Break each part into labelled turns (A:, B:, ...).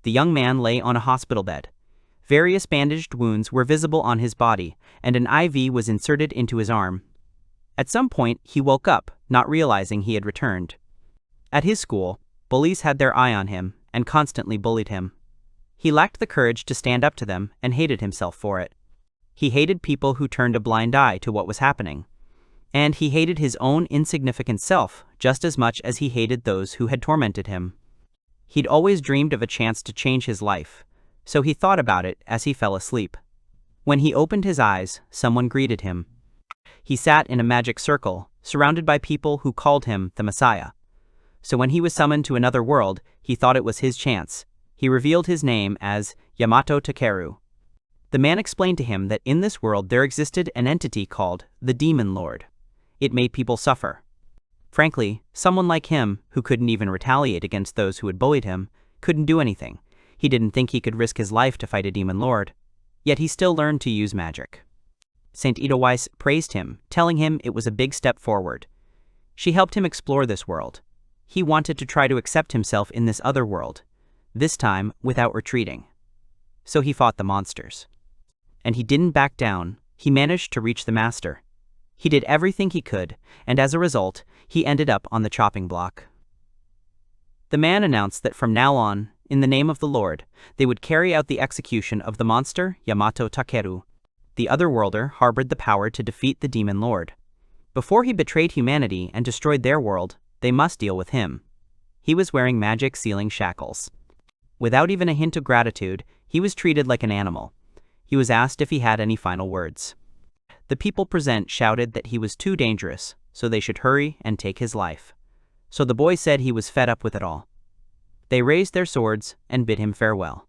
A: the young man lay on a hospital bed. Various bandaged wounds were visible on his body, and an IV was inserted into his arm. At some point, he woke up, not realizing he had returned. At his school, bullies had their eye on him and constantly bullied him. He lacked the courage to stand up to them and hated himself for it. He hated people who turned a blind eye to what was happening. And he hated his own insignificant self just as much as he hated those who had tormented him. He'd always dreamed of a chance to change his life, so he thought about it as he fell asleep. When he opened his eyes, someone greeted him. He sat in a magic circle, surrounded by people who called him the Messiah. So when he was summoned to another world, he thought it was his chance. He revealed his name as Yamato Takeru. The man explained to him that in this world there existed an entity called the Demon Lord. It made people suffer. Frankly, someone like him, who couldn't even retaliate against those who had bullied him, couldn't do anything. He didn't think he could risk his life to fight a demon lord. Yet he still learned to use magic. Saint Edelweiss praised him, telling him it was a big step forward. She helped him explore this world. He wanted to try to accept himself in this other world, this time without retreating. So he fought the monsters. And he didn't back down. He managed to reach the master. He did everything he could, and as a result, he ended up on the chopping block. The man announced that from now on, in the name of the Lord, they would carry out the execution of the monster Yamato Takeru. The Otherworlder harbored the power to defeat the Demon Lord. Before he betrayed humanity and destroyed their world, they must deal with him. He was wearing magic sealing shackles. Without even a hint of gratitude, he was treated like an animal. He was asked if he had any final words. The people present shouted that he was too dangerous, so they should hurry and take his life. So the boy said he was fed up with it all. They raised their swords and bid him farewell.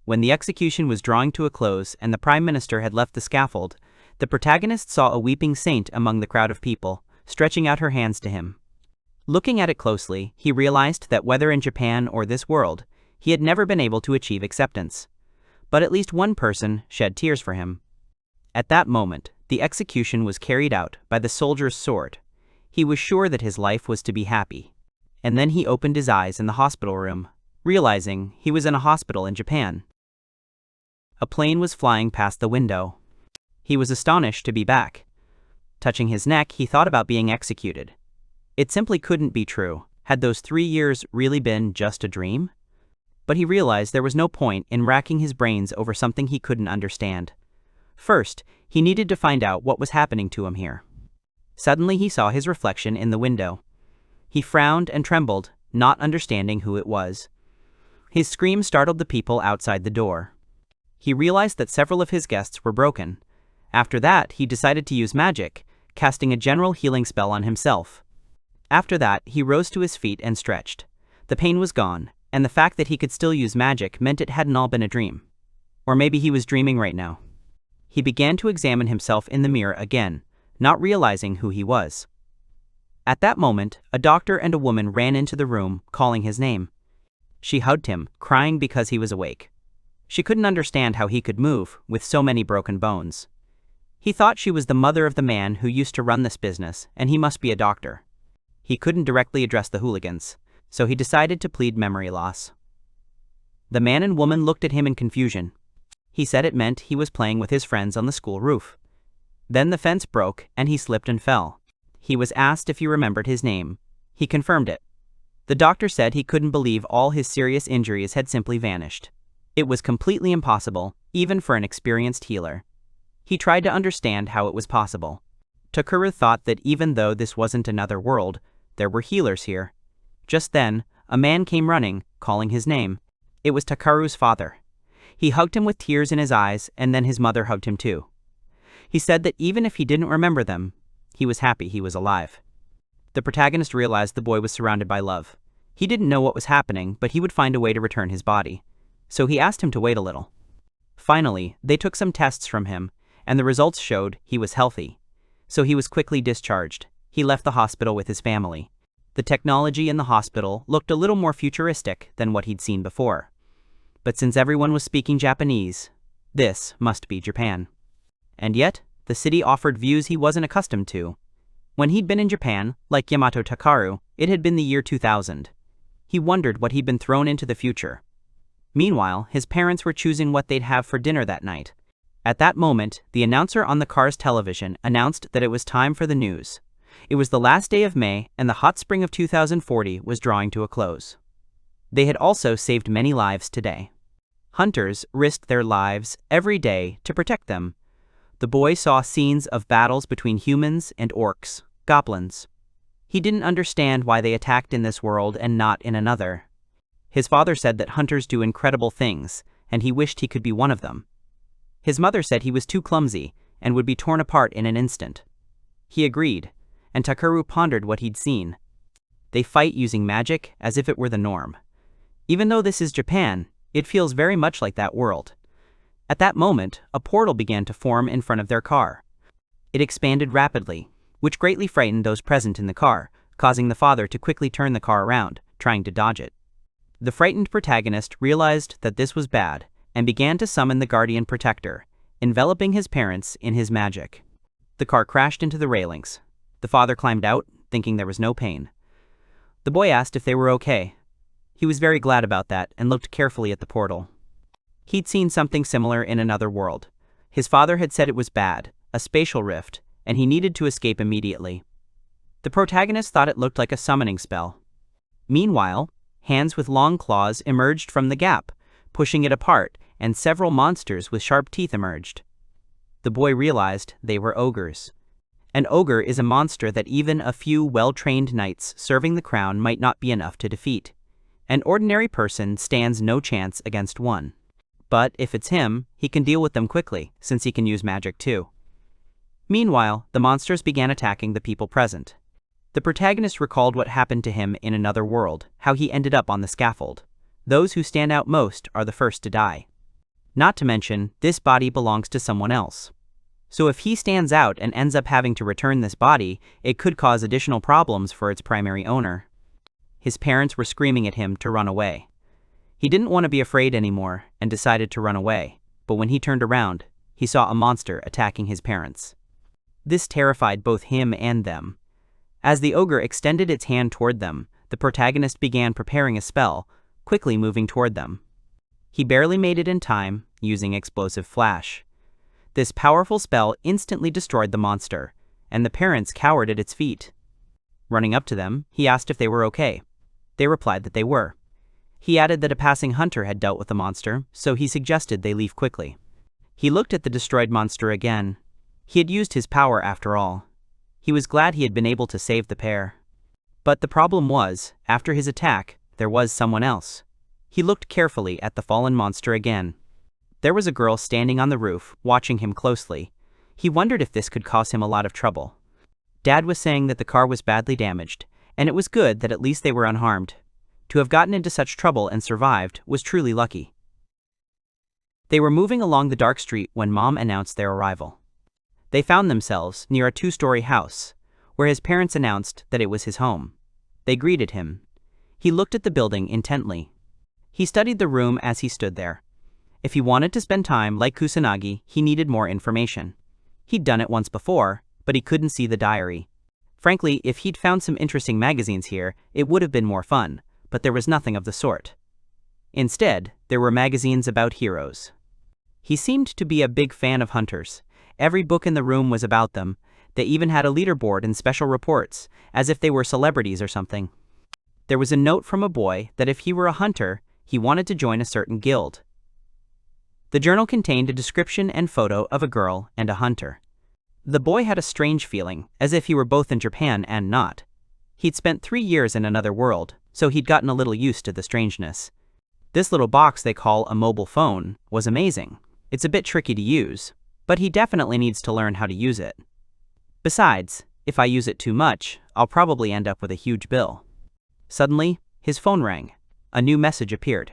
A: When the execution was drawing to a close and the Prime Minister had left the scaffold, the protagonist saw a weeping saint among the crowd of people, stretching out her hands to him. Looking at it closely, he realized that whether in Japan or this world, he had never been able to achieve acceptance. But at least one person shed tears for him. At that moment, the execution was carried out by the soldier's sword. He was sure that his life was to be happy. And then he opened his eyes in the hospital room, realizing he was in a hospital in Japan. A plane was flying past the window. He was astonished to be back. Touching his neck, he thought about being executed. It simply couldn't be true. Had those 3 years really been just a dream? But he realized there was no point in racking his brains over something he couldn't understand. First, he needed to find out what was happening to him here. Suddenly he saw his reflection in the window. He frowned and trembled, not understanding who it was. His scream startled the people outside the door. He realized that several of his guests were broken. After that, he decided to use magic, casting a general healing spell on himself. After that, he rose to his feet and stretched. The pain was gone, and the fact that he could still use magic meant it hadn't all been a dream. Or maybe he was dreaming right now. He began to examine himself in the mirror again, not realizing who he was. At that moment, a doctor and a woman ran into the room, calling his name. She hugged him, crying because he was awake. She couldn't understand how he could move, with so many broken bones. He thought she was the mother of the man who used to run this business, and he must be a doctor. He couldn't directly address the hooligans, so he decided to plead memory loss. The man and woman looked at him in confusion. He said it meant he was playing with his friends on the school roof. Then the fence broke, and he slipped and fell. He was asked if he remembered his name. He confirmed it. The doctor said he couldn't believe all his serious injuries had simply vanished. It was completely impossible, even for an experienced healer. He tried to understand how it was possible. Takeru thought that even though this wasn't another world, there were healers here. Just then, a man came running, calling his name. It was Takeru's father. He hugged him with tears in his eyes, and then his mother hugged him too. He said that even if he didn't remember them, he was happy he was alive. The protagonist realized the boy was surrounded by love. He didn't know what was happening, but he would find a way to return his body. So he asked him to wait a little. Finally, they took some tests from him, and the results showed he was healthy. So he was quickly discharged. He left the hospital with his family. The technology in the hospital looked a little more futuristic than what he'd seen before. But since everyone was speaking Japanese, this must be Japan. And yet, the city offered views he wasn't accustomed to. When he'd been in Japan, like Yamato Takeru, it had been the year 2000. He wondered what he'd been thrown into the future. Meanwhile, his parents were choosing what they'd have for dinner that night. At that moment, the announcer on the car's television announced that it was time for the news. It was the last day of May, and the hot spring of 2040 was drawing to a close. They had also saved many lives today. Hunters risked their lives every day to protect them. The boy saw scenes of battles between humans and orcs, goblins. He didn't understand why they attacked in this world and not in another. His father said that hunters do incredible things, and he wished he could be one of them. His mother said he was too clumsy and would be torn apart in an instant. He agreed, and Takeru pondered what he'd seen. They fight using magic as if it were the norm. Even though this is Japan, it feels very much like that world. At that moment, a portal began to form in front of their car. It expanded rapidly, which greatly frightened those present in the car, causing the father to quickly turn the car around, trying to dodge it. The frightened protagonist realized that this was bad, and began to summon the guardian protector, enveloping his parents in his magic. The car crashed into the railings. The father climbed out, thinking there was no pain. The boy asked if they were okay. He was very glad about that and looked carefully at the portal. He'd seen something similar in another world. His father had said it was bad, a spatial rift, and he needed to escape immediately. The protagonist thought it looked like a summoning spell. Meanwhile, hands with long claws emerged from the gap, pushing it apart, and several monsters with sharp teeth emerged. The boy realized they were ogres. An ogre is a monster that even a few well-trained knights serving the crown might not be enough to defeat. An ordinary person stands no chance against one. But if it's him, he can deal with them quickly, since he can use magic too. Meanwhile, the monsters began attacking the people present. The protagonist recalled what happened to him in another world, how he ended up on the scaffold. Those who stand out most are the first to die. Not to mention, this body belongs to someone else. So if he stands out and ends up having to return this body, it could cause additional problems for its primary owner. His parents were screaming at him to run away. He didn't want to be afraid anymore and decided to run away, but when he turned around, he saw a monster attacking his parents. This terrified both him and them. As the ogre extended its hand toward them, the protagonist began preparing a spell, quickly moving toward them. He barely made it in time, using explosive flash. This powerful spell instantly destroyed the monster, and the parents cowered at its feet. Running up to them, he asked if they were okay. They replied that they were. He added that a passing hunter had dealt with the monster, so he suggested they leave quickly. He looked at the destroyed monster again. He had used his power after all. He was glad he had been able to save the pair. But the problem was, after his attack, there was someone else. He looked carefully at the fallen monster again. There was a girl standing on the roof, watching him closely. He wondered if this could cause him a lot of trouble. Dad was saying that the car was badly damaged, and it was good that at least they were unharmed. To have gotten into such trouble and survived was truly lucky. They were moving along the dark street when Mom announced their arrival. They found themselves near a 2-story house, where his parents announced that it was his home. They greeted him. He looked at the building intently. He studied the room as he stood there. If he wanted to spend time like Kusanagi, he needed more information. He'd done it once before, but he couldn't see the diary. Frankly, if he'd found some interesting magazines here, it would have been more fun, but there was nothing of the sort. Instead, there were magazines about heroes. He seemed to be a big fan of hunters. Every book in the room was about them. They even had a leaderboard and special reports, as if they were celebrities or something. There was a note from a boy that if he were a hunter, he wanted to join a certain guild. The journal contained a description and photo of a girl and a hunter. The boy had a strange feeling, as if he were both in Japan and not. He'd spent 3 years in another world, so he'd gotten a little used to the strangeness. This little box they call a mobile phone was amazing. It's a bit tricky to use, but he definitely needs to learn how to use it. Besides, if I use it too much, I'll probably end up with a huge bill. Suddenly, his phone rang. A new message appeared.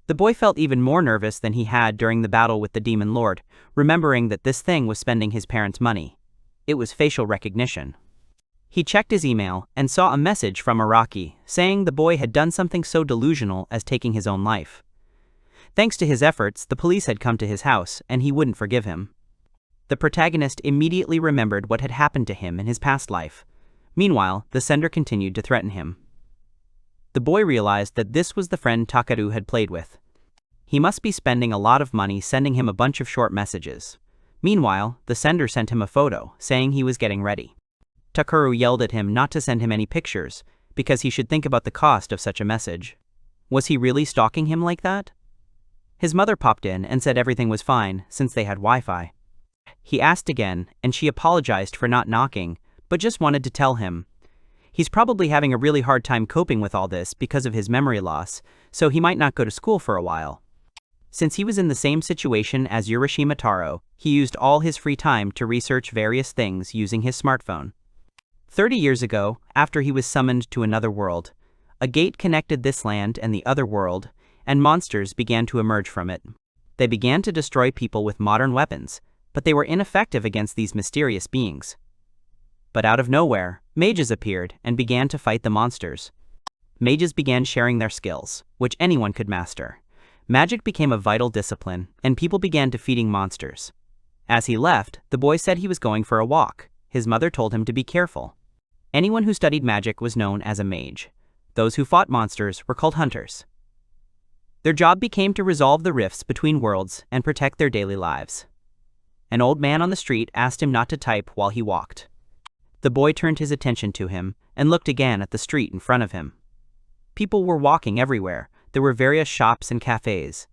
A: The boy felt even more nervous than he had during the battle with the Demon Lord, remembering that this thing was spending his parents' money. It was facial recognition. He checked his email and saw a message from Araki saying the boy had done something so delusional as taking his own life. Thanks to his efforts, the police had come to his house and he wouldn't forgive him. The protagonist immediately remembered what had happened to him in his past life. Meanwhile, the sender continued to threaten him. The boy realized that this was the friend Takeru had played with. He must be spending a lot of money sending him a bunch of short messages. Meanwhile, the sender sent him a photo, saying he was getting ready. Takeru yelled at him not to send him any pictures, because he should think about the cost of such a message. Was he really stalking him like that? His mother popped in and said everything was fine, since they had Wi-Fi. He asked again, and she apologized for not knocking, but just wanted to tell him. He's probably having a really hard time coping with all this because of his memory loss, so he might not go to school for a while. Since he was in the same situation as Urashima Taro, he used all his free time to research various things using his smartphone. 30 years ago, after he was summoned to another world, a gate connected this land and the other world, and monsters began to emerge from it. They began to destroy people with modern weapons, but they were ineffective against these mysterious beings. But out of nowhere, mages appeared and began to fight the monsters. Mages began sharing their skills, which anyone could master. Magic became a vital discipline, and people began defeating monsters. As he left, the boy said he was going for a walk. His mother told him to be careful. Anyone who studied magic was known as a mage. Those who fought monsters were called hunters. Their job became to resolve the rifts between worlds and protect their daily lives. An old man on the street asked him not to type while he walked. The boy turned his attention to him and looked again at the street in front of him. People were walking everywhere. There were various shops and cafes.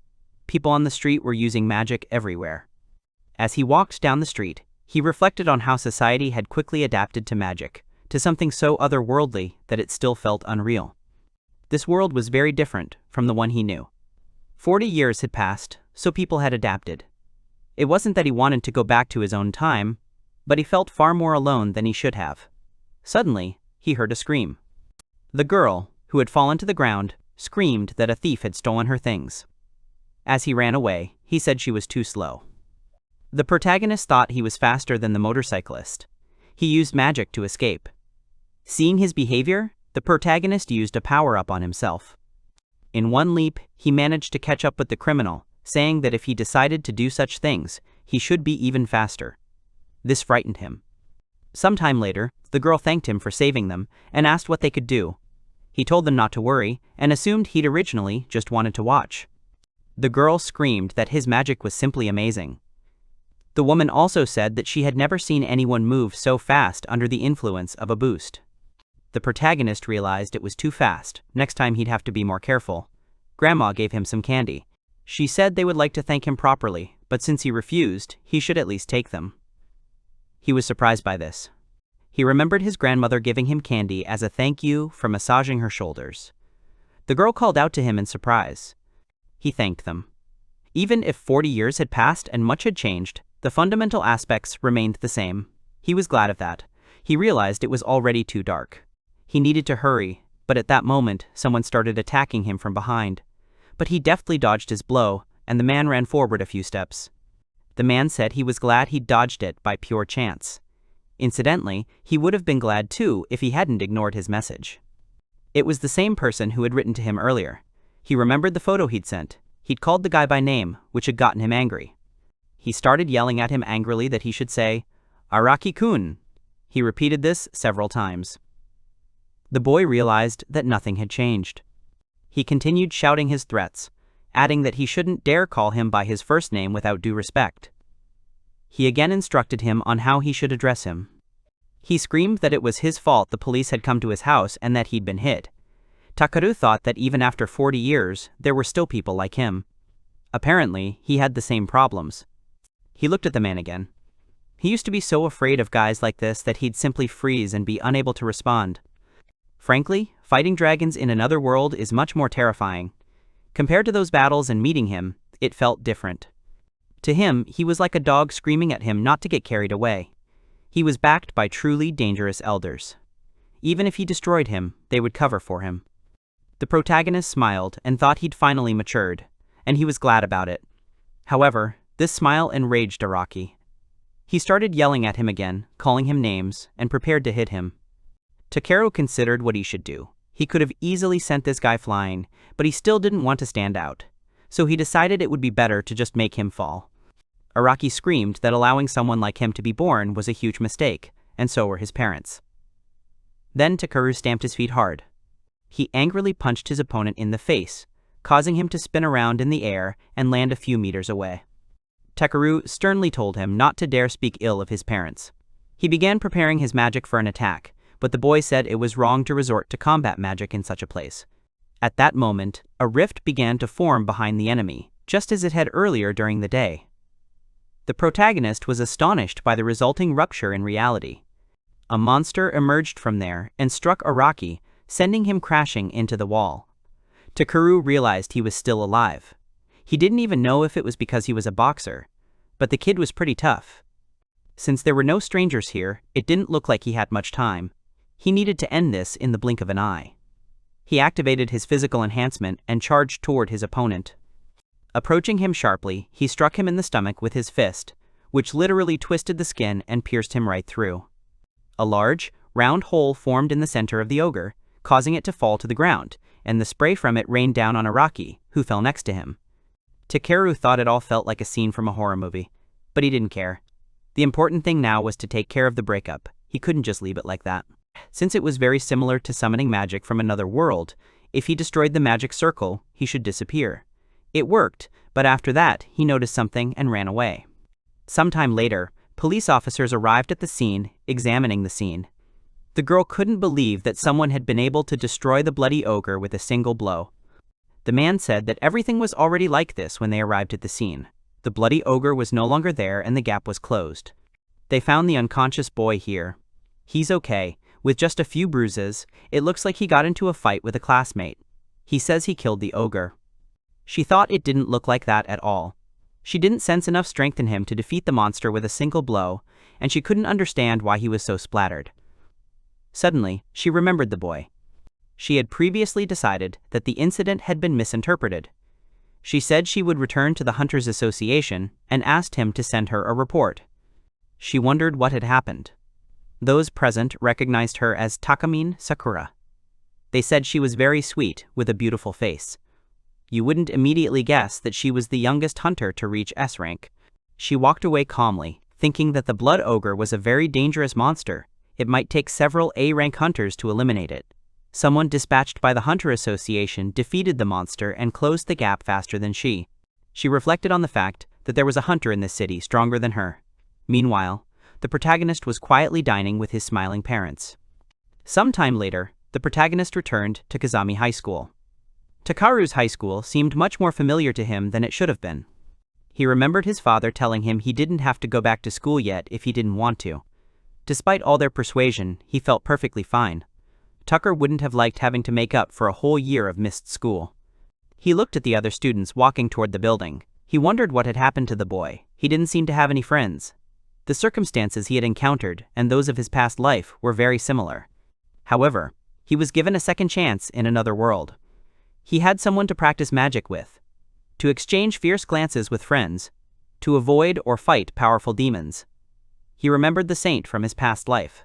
A: People on the street were using magic everywhere. As he walked down the street, he reflected on how society had quickly adapted to magic, to something so otherworldly that it still felt unreal. This world was very different from the one he knew. 40 years had passed, so people had adapted. It wasn't that he wanted to go back to his own time, but he felt far more alone than he should have. Suddenly, he heard a scream. The girl, who had fallen to the ground, screamed that a thief had stolen her things. As he ran away, he said she was too slow. The protagonist thought he was faster than the motorcyclist. He used magic to escape. Seeing his behavior, the protagonist used a power-up on himself. In one leap, he managed to catch up with the criminal, saying that if he decided to do such things, he should be even faster. This frightened him. Sometime later, the girl thanked him for saving them and asked what they could do. He told them not to worry and assumed he'd originally just wanted to watch. The girl screamed that his magic was simply amazing. The woman also said that she had never seen anyone move so fast under the influence of a boost. The protagonist realized it was too fast. Next time he'd have to be more careful. Grandma gave him some candy. She said they would like to thank him properly, but since he refused, he should at least take them. He was surprised by this. He remembered his grandmother giving him candy as a thank you for massaging her shoulders. The girl called out to him in surprise. He thanked them. Even if 40 years had passed and much had changed, the fundamental aspects remained the same. He was glad of that. He realized it was already too dark. He needed to hurry, but at that moment, someone started attacking him from behind. But he deftly dodged his blow, and the man ran forward a few steps. The man said he was glad he'd dodged it by pure chance. Incidentally, he would have been glad too if he hadn't ignored his message. It was the same person who had written to him earlier. He remembered the photo he'd sent. He'd called the guy by name, which had gotten him angry. He started yelling at him angrily that he should say, "Araki-kun." He repeated this several times. The boy realized that nothing had changed. He continued shouting his threats, adding that he shouldn't dare call him by his first name without due respect. He again instructed him on how he should address him. He screamed that it was his fault the police had come to his house and that he'd been hit. Takeru thought that even after 40 years, there were still people like him. Apparently, he had the same problems. He looked at the man again. He used to be so afraid of guys like this that he'd simply freeze and be unable to respond. Frankly, fighting dragons in another world is much more terrifying. Compared to those battles and meeting him, it felt different. To him, he was like a dog screaming at him not to get carried away. He was backed by truly dangerous elders. Even if he destroyed him, they would cover for him. The protagonist smiled and thought he'd finally matured, and he was glad about it. However, this smile enraged Araki. He started yelling at him again, calling him names, and prepared to hit him. Takeru considered what he should do. He could have easily sent this guy flying, but he still didn't want to stand out. So he decided it would be better to just make him fall. Araki screamed that allowing someone like him to be born was a huge mistake, and so were his parents. Then Takeru stamped his feet hard. He angrily punched his opponent in the face, causing him to spin around in the air and land a few meters away. Takeru sternly told him not to dare speak ill of his parents. He began preparing his magic for an attack, but the boy said it was wrong to resort to combat magic in such a place. At that moment, a rift began to form behind the enemy, just as it had earlier during the day. The protagonist was astonished by the resulting rupture in reality. A monster emerged from there and struck Araki, sending him crashing into the wall. Takeru realized he was still alive. He didn't even know if it was because he was a boxer, but the kid was pretty tough. Since there were no strangers here, it didn't look like he had much time. He needed to end this in the blink of an eye. He activated his physical enhancement and charged toward his opponent. Approaching him sharply, he struck him in the stomach with his fist, which literally twisted the skin and pierced him right through. A large, round hole formed in the center of the ogre, causing it to fall to the ground, and the spray from it rained down on Araki, who fell next to him. Takeru thought it all felt like a scene from a horror movie, but he didn't care. The important thing now was to take care of the breakup. He couldn't just leave it like that. Since it was very similar to summoning magic from another world, if he destroyed the magic circle, he should disappear. It worked, but after that, he noticed something and ran away. Sometime later, police officers arrived at the scene, examining the scene. The girl couldn't believe that someone had been able to destroy the bloody ogre with a single blow. The man said that everything was already like this when they arrived at the scene. The bloody ogre was no longer there and the gap was closed. They found the unconscious boy here. He's okay, with just a few bruises. It looks like he got into a fight with a classmate. He says he killed the ogre. She thought it didn't look like that at all. She didn't sense enough strength in him to defeat the monster with a single blow, and she couldn't understand why he was so splattered. Suddenly, she remembered the boy. She had previously decided that the incident had been misinterpreted. She said she would return to the Hunters Association and asked him to send her a report. She wondered what had happened. Those present recognized her as Takamine Sakura. They said she was very sweet, with a beautiful face. You wouldn't immediately guess that she was the youngest hunter to reach S rank. She walked away calmly, thinking that the blood ogre was a very dangerous monster. It might take several A-rank hunters to eliminate it. Someone dispatched by the Hunter Association defeated the monster and closed the gap faster than she. She reflected on the fact that there was a hunter in this city stronger than her. Meanwhile, the protagonist was quietly dining with his smiling parents. Sometime later, the protagonist returned to Kazami High School. Takaru's high school seemed much more familiar to him than it should have been. He remembered his father telling him he didn't have to go back to school yet if he didn't want to. Despite all their persuasion, he felt perfectly fine. Tucker wouldn't have liked having to make up for a whole year of missed school. He looked at the other students walking toward the building. He wondered what had happened to the boy. He didn't seem to have any friends. The circumstances he had encountered and those of his past life were very similar. However, he was given a second chance in another world. He had someone to practice magic with, to exchange fierce glances with friends, to avoid or fight powerful demons. He remembered the saint from his past life.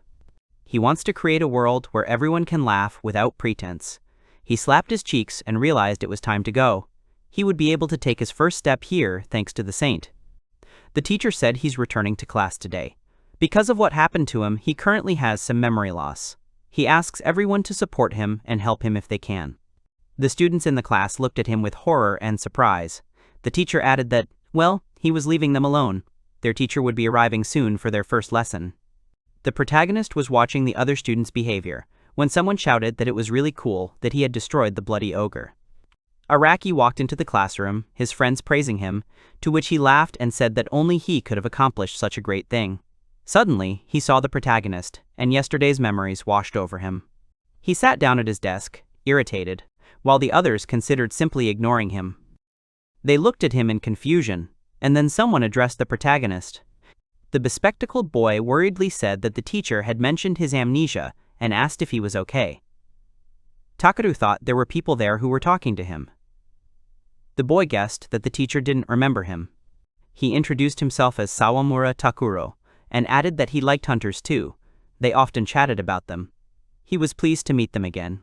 A: He wants to create a world where everyone can laugh without pretense. He slapped his cheeks and realized it was time to go. He would be able to take his first step here thanks to the saint. The teacher said he's returning to class today. Because of what happened to him, he currently has some memory loss. He asks everyone to support him and help him if they can. The students in the class looked at him with horror and surprise. The teacher added that, well, he was leaving them alone. Their teacher would be arriving soon for their first lesson. The protagonist was watching the other students' behavior when someone shouted that it was really cool that he had destroyed the bloody ogre. Araki walked into the classroom, his friends praising him, to which he laughed and said that only he could have accomplished such a great thing. Suddenly, he saw the protagonist, and yesterday's memories washed over him. He sat down at his desk, irritated, while the others considered simply ignoring him. They looked at him in confusion, and then someone addressed the protagonist. The bespectacled boy worriedly said that the teacher had mentioned his amnesia and asked if he was okay. Takeru thought there were people there who were talking to him. The boy guessed that the teacher didn't remember him. He introduced himself as Sawamura Takuro, and added that he liked hunters too. They often chatted about them. He was pleased to meet them again.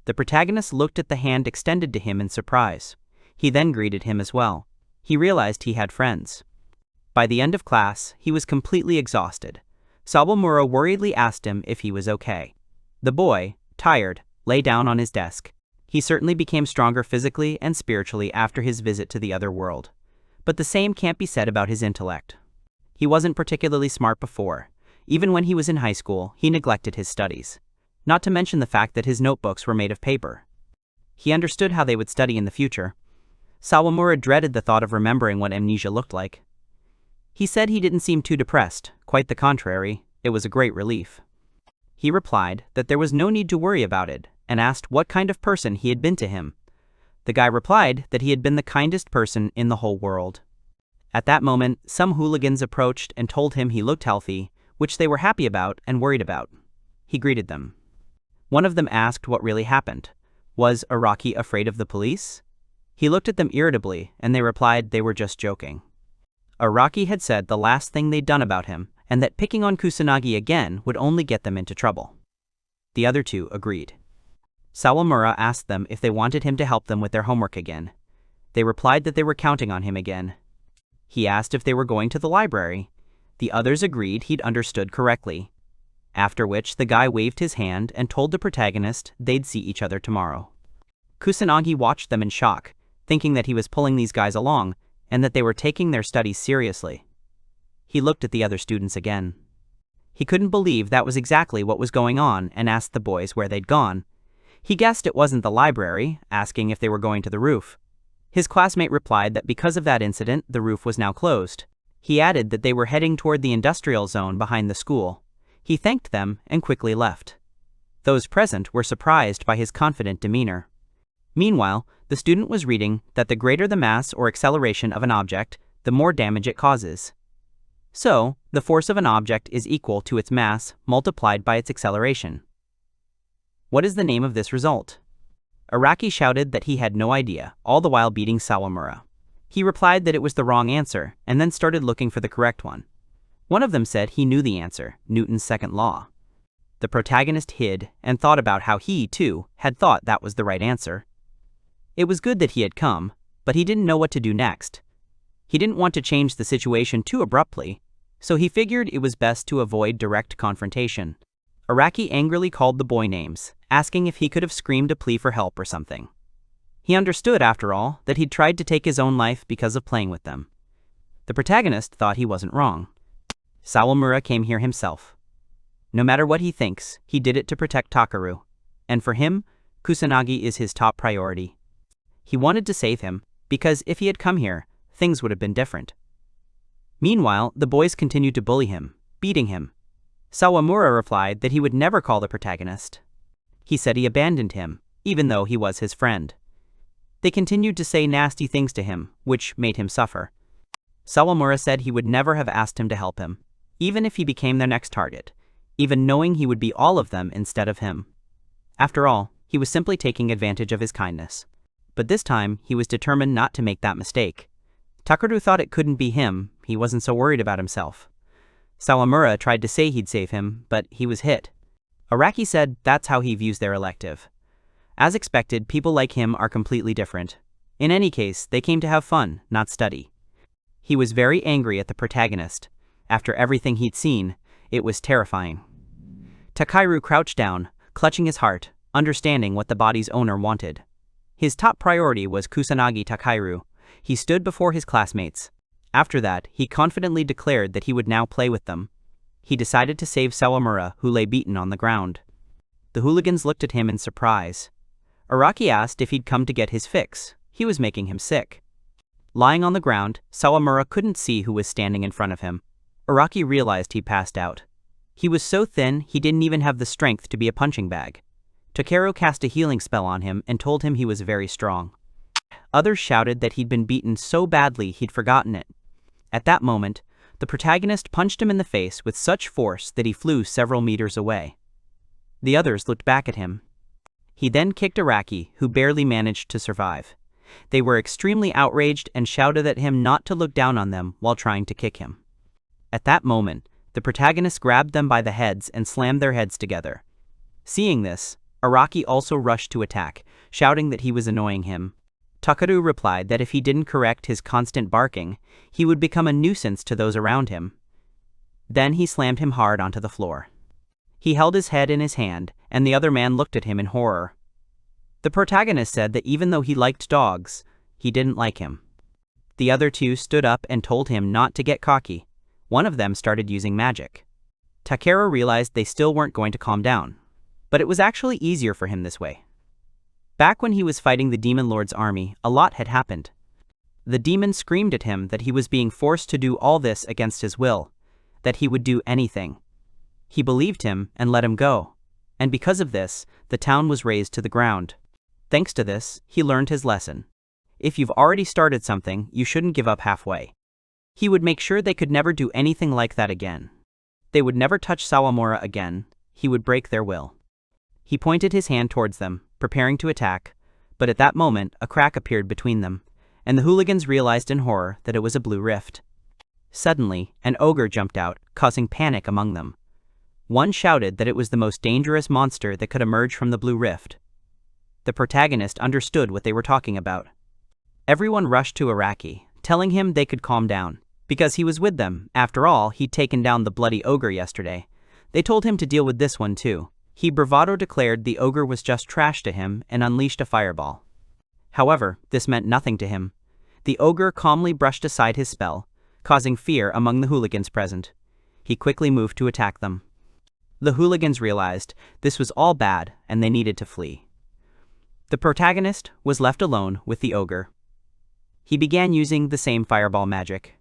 A: The protagonist looked at the hand extended to him in surprise. He then greeted him as well. He realized he had friends. By the end of class, he was completely exhausted. Sawamura worriedly asked him if he was okay. The boy, tired, lay down on his desk. He certainly became stronger physically and spiritually after his visit to the other world. But the same can't be said about his intellect. He wasn't particularly smart before. Even when he was in high school, he neglected his studies. Not to mention the fact that his notebooks were made of paper. He understood how they would study in the future. Sawamura dreaded the thought of remembering what amnesia looked like. He said he didn't seem too depressed, quite the contrary, it was a great relief. He replied that there was no need to worry about it, and asked what kind of person he had been to him. The guy replied that he had been the kindest person in the whole world. At that moment, some hooligans approached and told him he looked healthy, which they were happy about and worried about. He greeted them. One of them asked what really happened. Was Araki afraid of the police? He looked at them irritably, and they replied they were just joking. Araki had said the last thing they'd done about him, and that picking on Kusanagi again would only get them into trouble. The other two agreed. Sawamura asked them if they wanted him to help them with their homework again. They replied that they were counting on him again. He asked if they were going to the library. The others agreed he'd understood correctly. After which the guy waved his hand and told the protagonist they'd see each other tomorrow. Kusanagi watched them in shock, thinking that he was pulling these guys along, and that they were taking their studies seriously. He looked at the other students again. He couldn't believe that was exactly what was going on and asked the boys where they'd gone. He guessed it wasn't the library, asking if they were going to the roof. His classmate replied that because of that incident, the roof was now closed. He added that they were heading toward the industrial zone behind the school. He thanked them and quickly left. Those present were surprised by his confident demeanor. Meanwhile, the student was reading that the greater the mass or acceleration of an object, the more damage it causes. So, the force of an object is equal to its mass multiplied by its acceleration. What is the name of this result? Araki shouted that he had no idea, all the while beating Sawamura. He replied that it was the wrong answer, and then started looking for the correct one. One of them said he knew the answer, Newton's second law. The protagonist hid and thought about how he, too, had thought that was the right answer. It was good that he had come, but he didn't know what to do next. He didn't want to change the situation too abruptly, so he figured it was best to avoid direct confrontation. Araki angrily called the boy names, asking if he could have screamed a plea for help or something. He understood, after all, that he'd tried to take his own life because of playing with them. The protagonist thought he wasn't wrong. Sawamura came here himself. No matter what he thinks, he did it to protect Takeru, and for him, Kusanagi is his top priority. He wanted to save him, because if he had come here, things would have been different. Meanwhile, the boys continued to bully him, beating him. Sawamura replied that he would never call the protagonist. He said he abandoned him, even though he was his friend. They continued to say nasty things to him, which made him suffer. Sawamura said he would never have asked him to help him, even if he became their next target, even knowing he would be all of them instead of him. After all, he was simply taking advantage of his kindness. But this time, he was determined not to make that mistake. Takeru thought it couldn't be him, he wasn't so worried about himself. Sawamura tried to say he'd save him, but he was hit. Araki said that's how he views their elective. As expected, people like him are completely different. In any case, they came to have fun, not study. He was very angry at the protagonist. After everything he'd seen, it was terrifying. Takeru crouched down, clutching his heart, understanding what the body's owner wanted. His top priority was Kusanagi Takeru. He stood before his classmates. After that, he confidently declared that he would now play with them. He decided to save Sawamura, who lay beaten on the ground. The hooligans looked at him in surprise. Araki asked if he'd come to get his fix. He was making him sick. Lying on the ground, Sawamura couldn't see who was standing in front of him. Araki realized he'd passed out. He was so thin he didn't even have the strength to be a punching bag. Takeru cast a healing spell on him and told him he was very strong. Others shouted that he'd been beaten so badly he'd forgotten it. At that moment, the protagonist punched him in the face with such force that he flew several meters away. The others looked back at him. He then kicked Araki, who barely managed to survive. They were extremely outraged and shouted at him not to look down on them while trying to kick him. At that moment, the protagonist grabbed them by the heads and slammed their heads together. Seeing this, Araki also rushed to attack, shouting that he was annoying him. Takeru replied that if he didn't correct his constant barking, he would become a nuisance to those around him. Then he slammed him hard onto the floor. He held his head in his hand, and the other man looked at him in horror. The protagonist said that even though he liked dogs, he didn't like him. The other two stood up and told him not to get cocky. One of them started using magic. Takeru realized they still weren't going to calm down, but it was actually easier for him this way. Back when he was fighting the Demon Lord's army, a lot had happened. The demon screamed at him that he was being forced to do all this against his will, that he would do anything. He believed him and let him go, and because of this, the town was razed to the ground. Thanks to this, he learned his lesson. If you've already started something, you shouldn't give up halfway. He would make sure they could never do anything like that again. They would never touch Sawamura again. He would break their will. He pointed his hand towards them, preparing to attack, but at that moment, a crack appeared between them, and the hooligans realized in horror that it was a blue rift. Suddenly, an ogre jumped out, causing panic among them. One shouted that it was the most dangerous monster that could emerge from the blue rift. The protagonist understood what they were talking about. Everyone rushed to Araki, telling him they could calm down, because he was with them. After all, he'd taken down the bloody ogre yesterday. They told him to deal with this one too. He bravado declared the ogre was just trash to him and unleashed a fireball. However, this meant nothing to him. The ogre calmly brushed aside his spell, causing fear among the hooligans present. He quickly moved to attack them. The hooligans realized this was all bad and they needed to flee. The protagonist was left alone with the ogre. He began using the same fireball magic.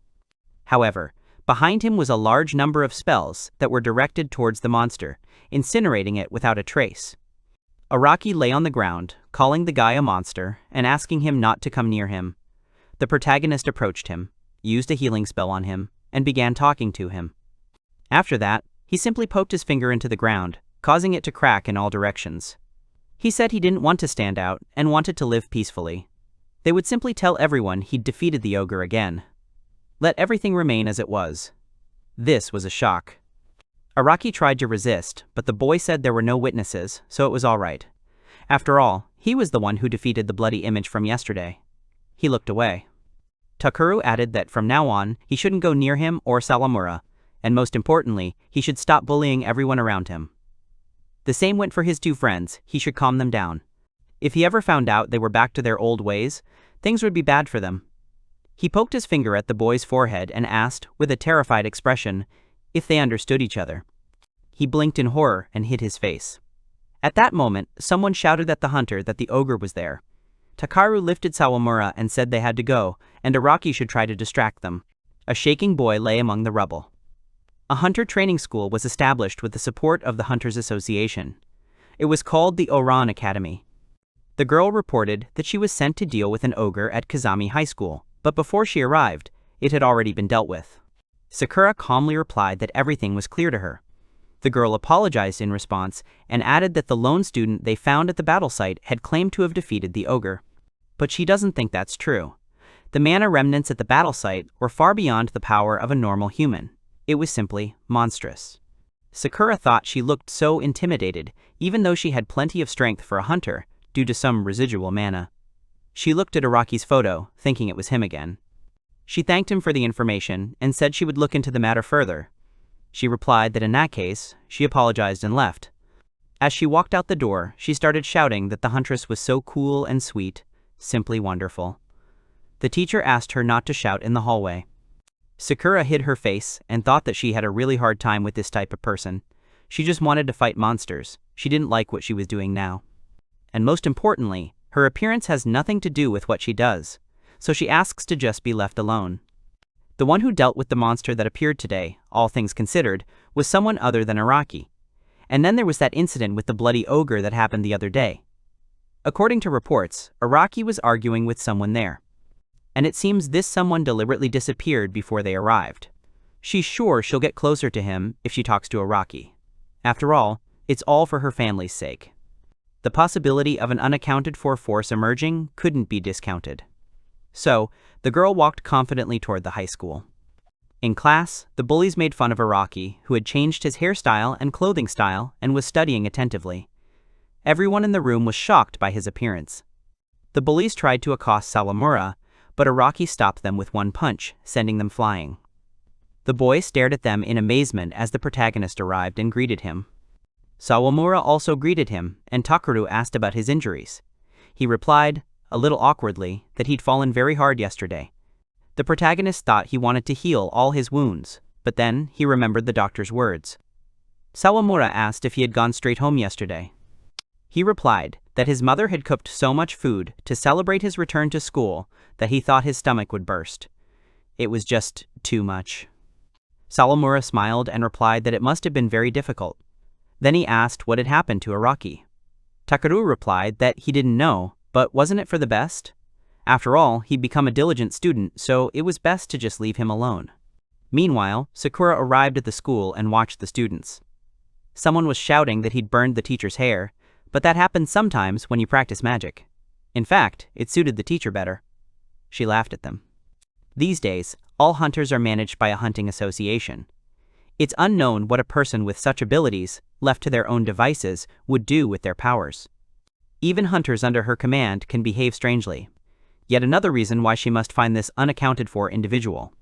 A: However, behind him was a large number of spells that were directed towards the monster, incinerating it without a trace. Araki lay on the ground, calling the guy a monster and asking him not to come near him. The protagonist approached him, used a healing spell on him, and began talking to him. After that, he simply poked his finger into the ground, causing it to crack in all directions. He said he didn't want to stand out and wanted to live peacefully. They would simply tell everyone he'd defeated the ogre again. Let everything remain as it was. This was a shock. Araki tried to resist, but the boy said there were no witnesses, so it was all right. After all, he was the one who defeated the bloody image from yesterday. He looked away. Takeru added that from now on, he shouldn't go near him or Sawamura, and most importantly, he should stop bullying everyone around him. The same went for his two friends. He should calm them down. If he ever found out they were back to their old ways, things would be bad for them. He poked his finger at the boy's forehead and asked, with a terrified expression, if they understood each other. He blinked in horror and hid his face. At that moment, someone shouted at the hunter that the ogre was there. Takeru lifted Sawamura and said they had to go, and Araki should try to distract them. A shaking boy lay among the rubble. A hunter training school was established with the support of the Hunters Association. It was called the Oruran Academy. The girl reported that she was sent to deal with an ogre at Kazami High School, but before she arrived, it had already been dealt with. Sakura calmly replied that everything was clear to her. The girl apologized in response and added that the lone student they found at the battle site had claimed to have defeated the ogre. But she doesn't think that's true. The mana remnants at the battle site were far beyond the power of a normal human. It was simply monstrous. Sakura thought she looked so intimidated, even though she had plenty of strength for a hunter, due to some residual mana. She looked at Araki's photo, thinking it was him again. She thanked him for the information and said she would look into the matter further. She replied that in that case, she apologized and left. As she walked out the door, she started shouting that the huntress was so cool and sweet, simply wonderful. The teacher asked her not to shout in the hallway. Sakura hid her face and thought that she had a really hard time with this type of person. She just wanted to fight monsters. She didn't like what she was doing now. And most importantly, her appearance has nothing to do with what she does, so she asks to just be left alone. The one who dealt with the monster that appeared today, all things considered, was someone other than Araki. And then there was that incident with the bloody ogre that happened the other day. According to reports, Araki was arguing with someone there. And it seems this someone deliberately disappeared before they arrived. She's sure she'll get closer to him if she talks to Araki. After all, it's all for her family's sake. The possibility of an unaccounted-for force emerging couldn't be discounted. So, the girl walked confidently toward the high school. In class, the bullies made fun of Araki, who had changed his hairstyle and clothing style and was studying attentively. Everyone in the room was shocked by his appearance. The bullies tried to accost Sawamura, but Araki stopped them with one punch, sending them flying. The boy stared at them in amazement as the protagonist arrived and greeted him. Sawamura also greeted him, and Takeru asked about his injuries. He replied, a little awkwardly, that he'd fallen very hard yesterday. The protagonist thought he wanted to heal all his wounds, but then he remembered the doctor's words. Sawamura asked if he had gone straight home yesterday. He replied that his mother had cooked so much food to celebrate his return to school that he thought his stomach would burst. It was just too much. Sawamura smiled and replied that it must have been very difficult. Then he asked what had happened to Araki. Takeru replied that he didn't know, but wasn't it for the best? After all, he'd become a diligent student, so it was best to just leave him alone. Meanwhile, Sakura arrived at the school and watched the students. Someone was shouting that he'd burned the teacher's hair, but that happens sometimes when you practice magic. In fact, it suited the teacher better. She laughed at them. These days, all hunters are managed by a hunting association. It's unknown what a person with such abilities, left to their own devices, would do with their powers. Even hunters under her command can behave strangely. Yet another reason why she must find this unaccounted-for individual.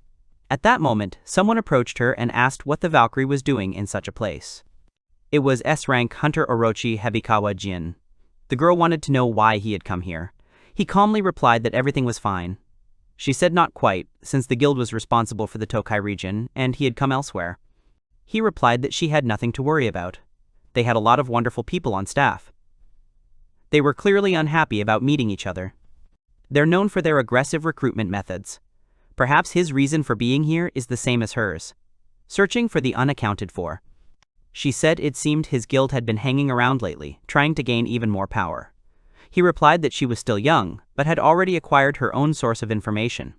A: At that moment, someone approached her and asked what the Valkyrie was doing in such a place. It was S-rank Hunter Orochi Hebikawa Jin. The girl wanted to know why he had come here. He calmly replied that everything was fine. She said not quite, since the guild was responsible for the Tokai region, and he had come elsewhere. He replied that she had nothing to worry about. They had a lot of wonderful people on staff. They were clearly unhappy about meeting each other. They're known for their aggressive recruitment methods. Perhaps his reason for being here is the same as hers. Searching for the unaccounted for. She said it seemed his guild had been hanging around lately, trying to gain even more power. He replied that she was still young, but had already acquired her own source of information.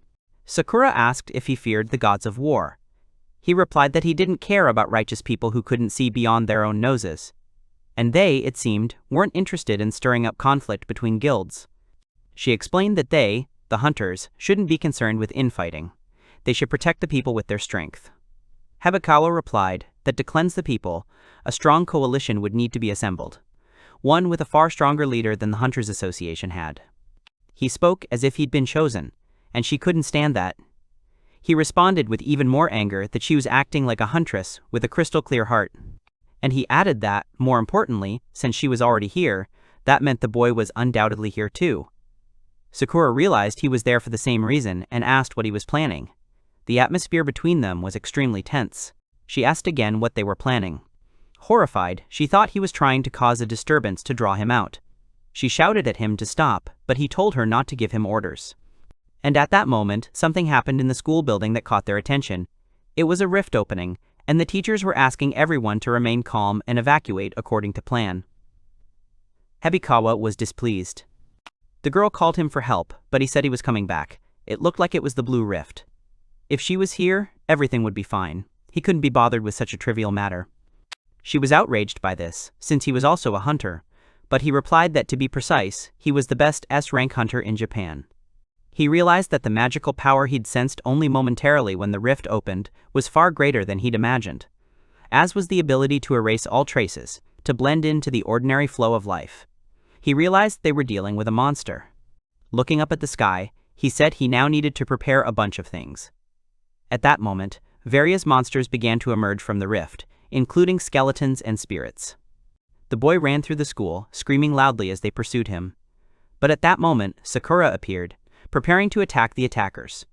A: Sakura asked if he feared the gods of war. He replied that he didn't care about righteous people who couldn't see beyond their own noses. And they, it seemed, weren't interested in stirring up conflict between guilds. She explained that they, the hunters, shouldn't be concerned with infighting. They should protect the people with their strength. Hebikawa replied that to cleanse the people, a strong coalition would need to be assembled. One with a far stronger leader than the Hunters Association had. He spoke as if he'd been chosen, and she couldn't stand that. He responded with even more anger that she was acting like a huntress with a crystal-clear heart. And he added that, more importantly, since she was already here, that meant the boy was undoubtedly here too. Sakura realized he was there for the same reason and asked what he was planning. The atmosphere between them was extremely tense. She asked again what they were planning. Horrified, she thought he was trying to cause a disturbance to draw him out. She shouted at him to stop, but he told her not to give him orders. And at that moment, something happened in the school building that caught their attention. It was a rift opening, and the teachers were asking everyone to remain calm and evacuate according to plan. Hebikawa was displeased. The girl called him for help, but he said he was coming back. It looked like it was the Blue Rift. If she was here, everything would be fine. He couldn't be bothered with such a trivial matter. She was outraged by this, since he was also a hunter, but he replied that, to be precise, he was the best S-rank hunter in Japan. He realized that the magical power he'd sensed only momentarily when the rift opened was far greater than he'd imagined, as was the ability to erase all traces, to blend into the ordinary flow of life. He realized they were dealing with a monster. Looking up at the sky, he said he now needed to prepare a bunch of things. At that moment, various monsters began to emerge from the rift, including skeletons and spirits. The boy ran through the school, screaming loudly as they pursued him. But at that moment, Sakura appeared, preparing to attack the attackers.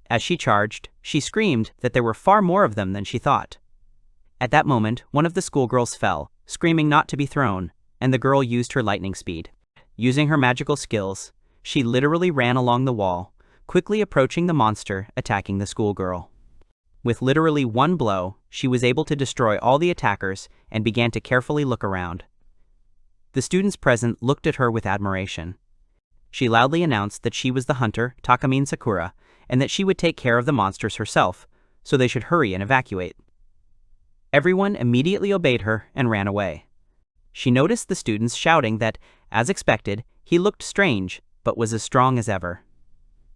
A: As she charged, she screamed that there were far more of them than she thought. At that moment, one of the schoolgirls fell, screaming not to be thrown, and the girl used her lightning speed. Using her magical skills, she literally ran along the wall, quickly approaching the monster attacking the schoolgirl. With literally one blow, she was able to destroy all the attackers and began to carefully look around. The students present looked at her with admiration. She loudly announced that she was the hunter, Takamine Sakura, and that she would take care of the monsters herself, so they should hurry and evacuate. Everyone immediately obeyed her and ran away. She noticed the students shouting that, as expected, he looked strange, but was as strong as ever.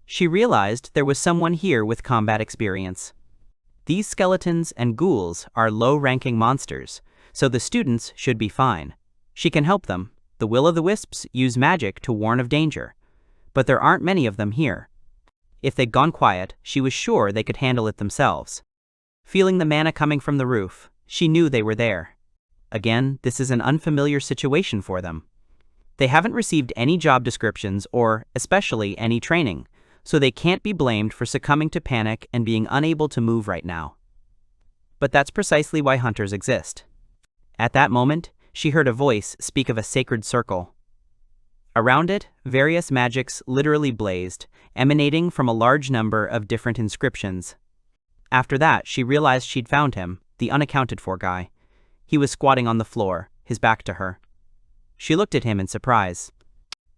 A: She realized there was someone here with combat experience. These skeletons and ghouls are low-ranking monsters, so the students should be fine. She can help them. The will-o'-the-wisps use magic to warn of danger, but there aren't many of them here. If they'd gone quiet, she was sure they could handle it themselves. Feeling the mana coming from the roof, she knew they were there. Again, this is an unfamiliar situation for them. They haven't received any job descriptions or, especially, any training, so they can't be blamed for succumbing to panic and being unable to move right now. But that's precisely why hunters exist. At that moment, she heard a voice speak of a sacred circle. Around it, various magics literally blazed, emanating from a large number of different inscriptions. After that, she realized she'd found him, the unaccounted-for guy. He was squatting on the floor, his back to her. She looked at him in surprise.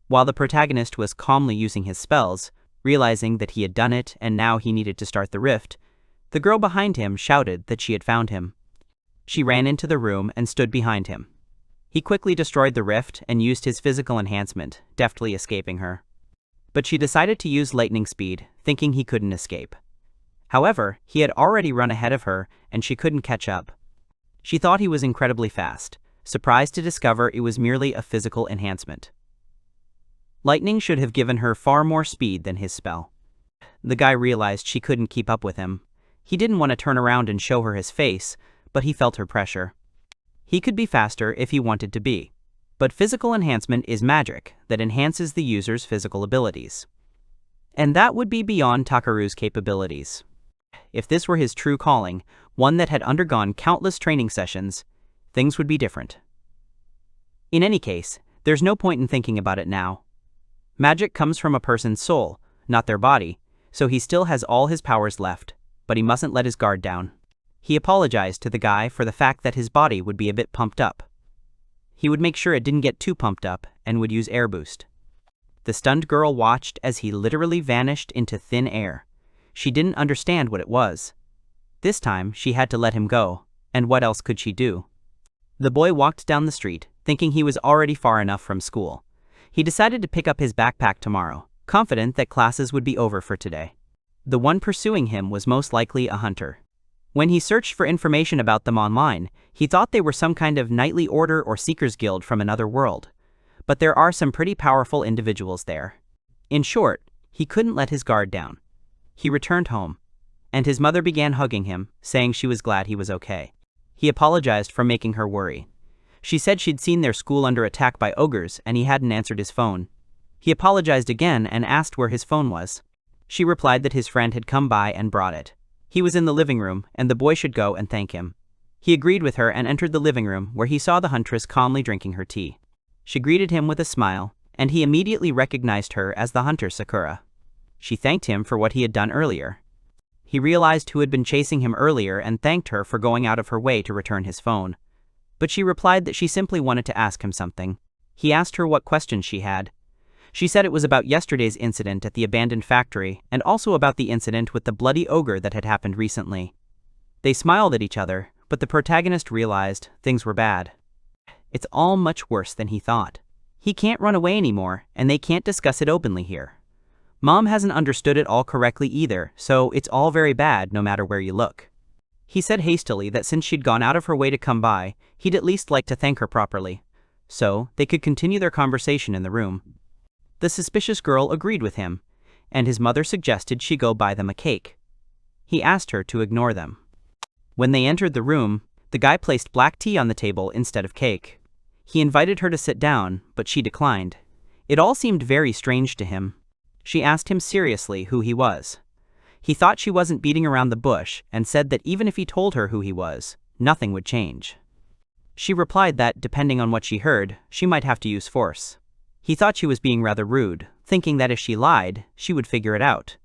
A: While the protagonist was calmly using his spells, realizing that he had done it and now he needed to start the rift, the girl behind him shouted that she had found him. She ran into the room and stood behind him. He quickly destroyed the rift and used his physical enhancement, deftly escaping her. But she decided to use lightning speed, thinking he couldn't escape. However, he had already run ahead of her and she couldn't catch up. She thought he was incredibly fast, surprised to discover it was merely a physical enhancement. Lightning should have given her far more speed than his spell. The guy realized she couldn't keep up with him. He didn't want to turn around and show her his face, but he felt her pressure. He could be faster if he wanted to be, but physical enhancement is magic that enhances the user's physical abilities. And that would be beyond Takeru's capabilities. If this were his true calling, one that had undergone countless training sessions, things would be different. In any case, there's no point in thinking about it now. Magic comes from a person's soul, not their body, so he still has all his powers left, but he mustn't let his guard down. He apologized to the guy for the fact that his body would be a bit pumped up. He would make sure it didn't get too pumped up and would use air boost. The stunned girl watched as he literally vanished into thin air. She didn't understand what it was. This time, she had to let him go, and what else could she do? The boy walked down the street, thinking he was already far enough from school. He decided to pick up his backpack tomorrow, confident that classes would be over for today. The one pursuing him was most likely a hunter. When he searched for information about them online, he thought they were some kind of knightly order or seekers guild from another world. But there are some pretty powerful individuals there. In short, he couldn't let his guard down. He returned home, and his mother began hugging him, saying she was glad he was okay. He apologized for making her worry. She said she'd seen their school under attack by ogres and he hadn't answered his phone. He apologized again and asked where his phone was. She replied that his friend had come by and brought it. He was in the living room, and the boy should go and thank him. He agreed with her and entered the living room, where he saw the huntress calmly drinking her tea. She greeted him with a smile, and he immediately recognized her as the hunter Sakura. She thanked him for what he had done earlier. He realized who had been chasing him earlier and thanked her for going out of her way to return his phone. But she replied that she simply wanted to ask him something. He asked her what questions she had. She said it was about yesterday's incident at the abandoned factory and also about the incident with the bloody ogre that had happened recently. They smiled at each other, but the protagonist realized things were bad. It's all much worse than he thought. He can't run away anymore, and they can't discuss it openly here. Mom hasn't understood it all correctly either, so it's all very bad no matter where you look. He said hastily that since she'd gone out of her way to come by, he'd at least like to thank her properly. So, they could continue their conversation in the room. The suspicious girl agreed with him, and his mother suggested she go buy them a cake. He asked her to ignore them. When they entered the room, the guy placed black tea on the table instead of cake. He invited her to sit down, but she declined. It all seemed very strange to him. She asked him seriously who he was. He thought she wasn't beating around the bush and said that even if he told her who he was, nothing would change. She replied that, depending on what she heard, she might have to use force. He thought she was being rather rude, thinking that if she lied, she would figure it out.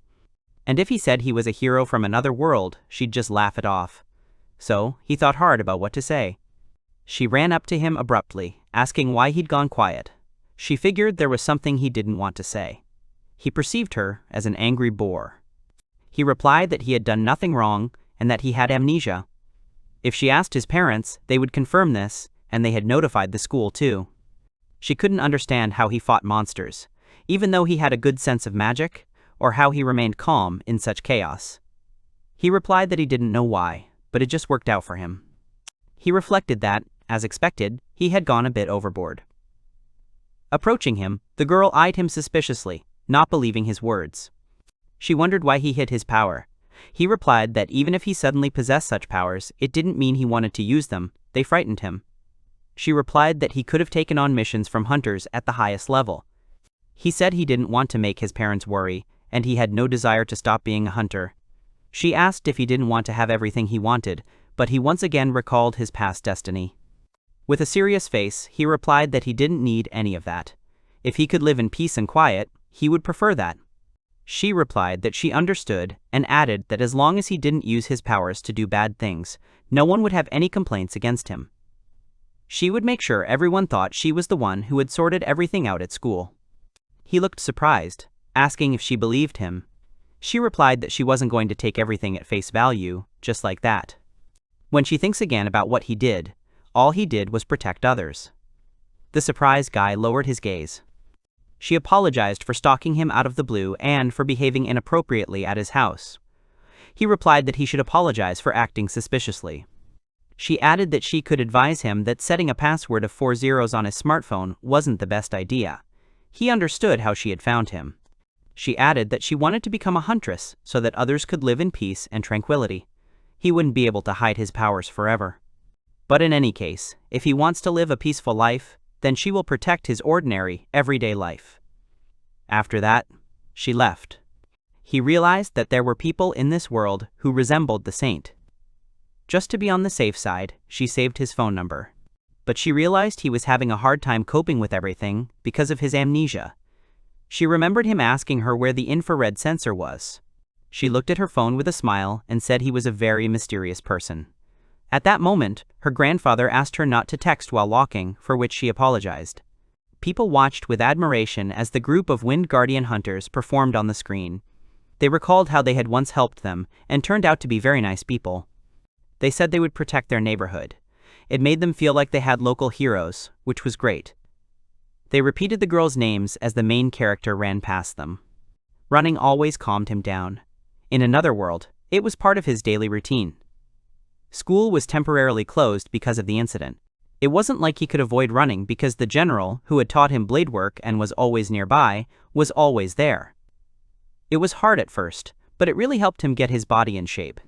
A: And if he said he was a hero from another world, she'd just laugh it off. So, he thought hard about what to say. She ran up to him abruptly, asking why he'd gone quiet. She figured there was something he didn't want to say. He perceived her as an angry boar. He replied that he had done nothing wrong and that he had amnesia. If she asked his parents, they would confirm this, and they had notified the school too. She couldn't understand how he fought monsters, even though he had a good sense of magic, or how he remained calm in such chaos. He replied that he didn't know why, but it just worked out for him. He reflected that, as expected, he had gone a bit overboard. Approaching him, the girl eyed him suspiciously, not believing his words. She wondered why he hid his power. He replied that even if he suddenly possessed such powers, it didn't mean he wanted to use them, they frightened him. She replied that he could have taken on missions from hunters at the highest level. He said he didn't want to make his parents worry, and he had no desire to stop being a hunter. She asked if he didn't want to have everything he wanted, but he once again recalled his past destiny. With a serious face, he replied that he didn't need any of that. If he could live in peace and quiet, he would prefer that. She replied that she understood and added that as long as he didn't use his powers to do bad things, no one would have any complaints against him. She would make sure everyone thought she was the one who had sorted everything out at school. He looked surprised, asking if she believed him. She replied that she wasn't going to take everything at face value, just like that. When she thinks again about what he did, all he did was protect others. The surprised guy lowered his gaze. She apologized for stalking him out of the blue and for behaving inappropriately at his house. He replied that he should apologize for acting suspiciously. She added that she could advise him that setting a password of 4 zeros on his smartphone wasn't the best idea. He understood how she had found him. She added that she wanted to become a huntress so that others could live in peace and tranquility. He wouldn't be able to hide his powers forever. But in any case, if he wants to live a peaceful life, then she will protect his ordinary, everyday life. After that, she left. He realized that there were people in this world who resembled the saint. Just to be on the safe side, she saved his phone number. But she realized he was having a hard time coping with everything because of his amnesia. She remembered him asking her where the infrared sensor was. She looked at her phone with a smile and said he was a very mysterious person. At that moment, her grandfather asked her not to text while walking, for which she apologized. People watched with admiration as the group of Wind Guardian hunters performed on the screen. They recalled how they had once helped them and turned out to be very nice people. They said they would protect their neighborhood. It made them feel like they had local heroes, which was great. They repeated the girls' names as the main character ran past them. Running always calmed him down. In another world, it was part of his daily routine. School was temporarily closed because of the incident. It wasn't like he could avoid running because the general, who had taught him blade work and was always nearby, was always there. It was hard at first, but it really helped him get his body in shape.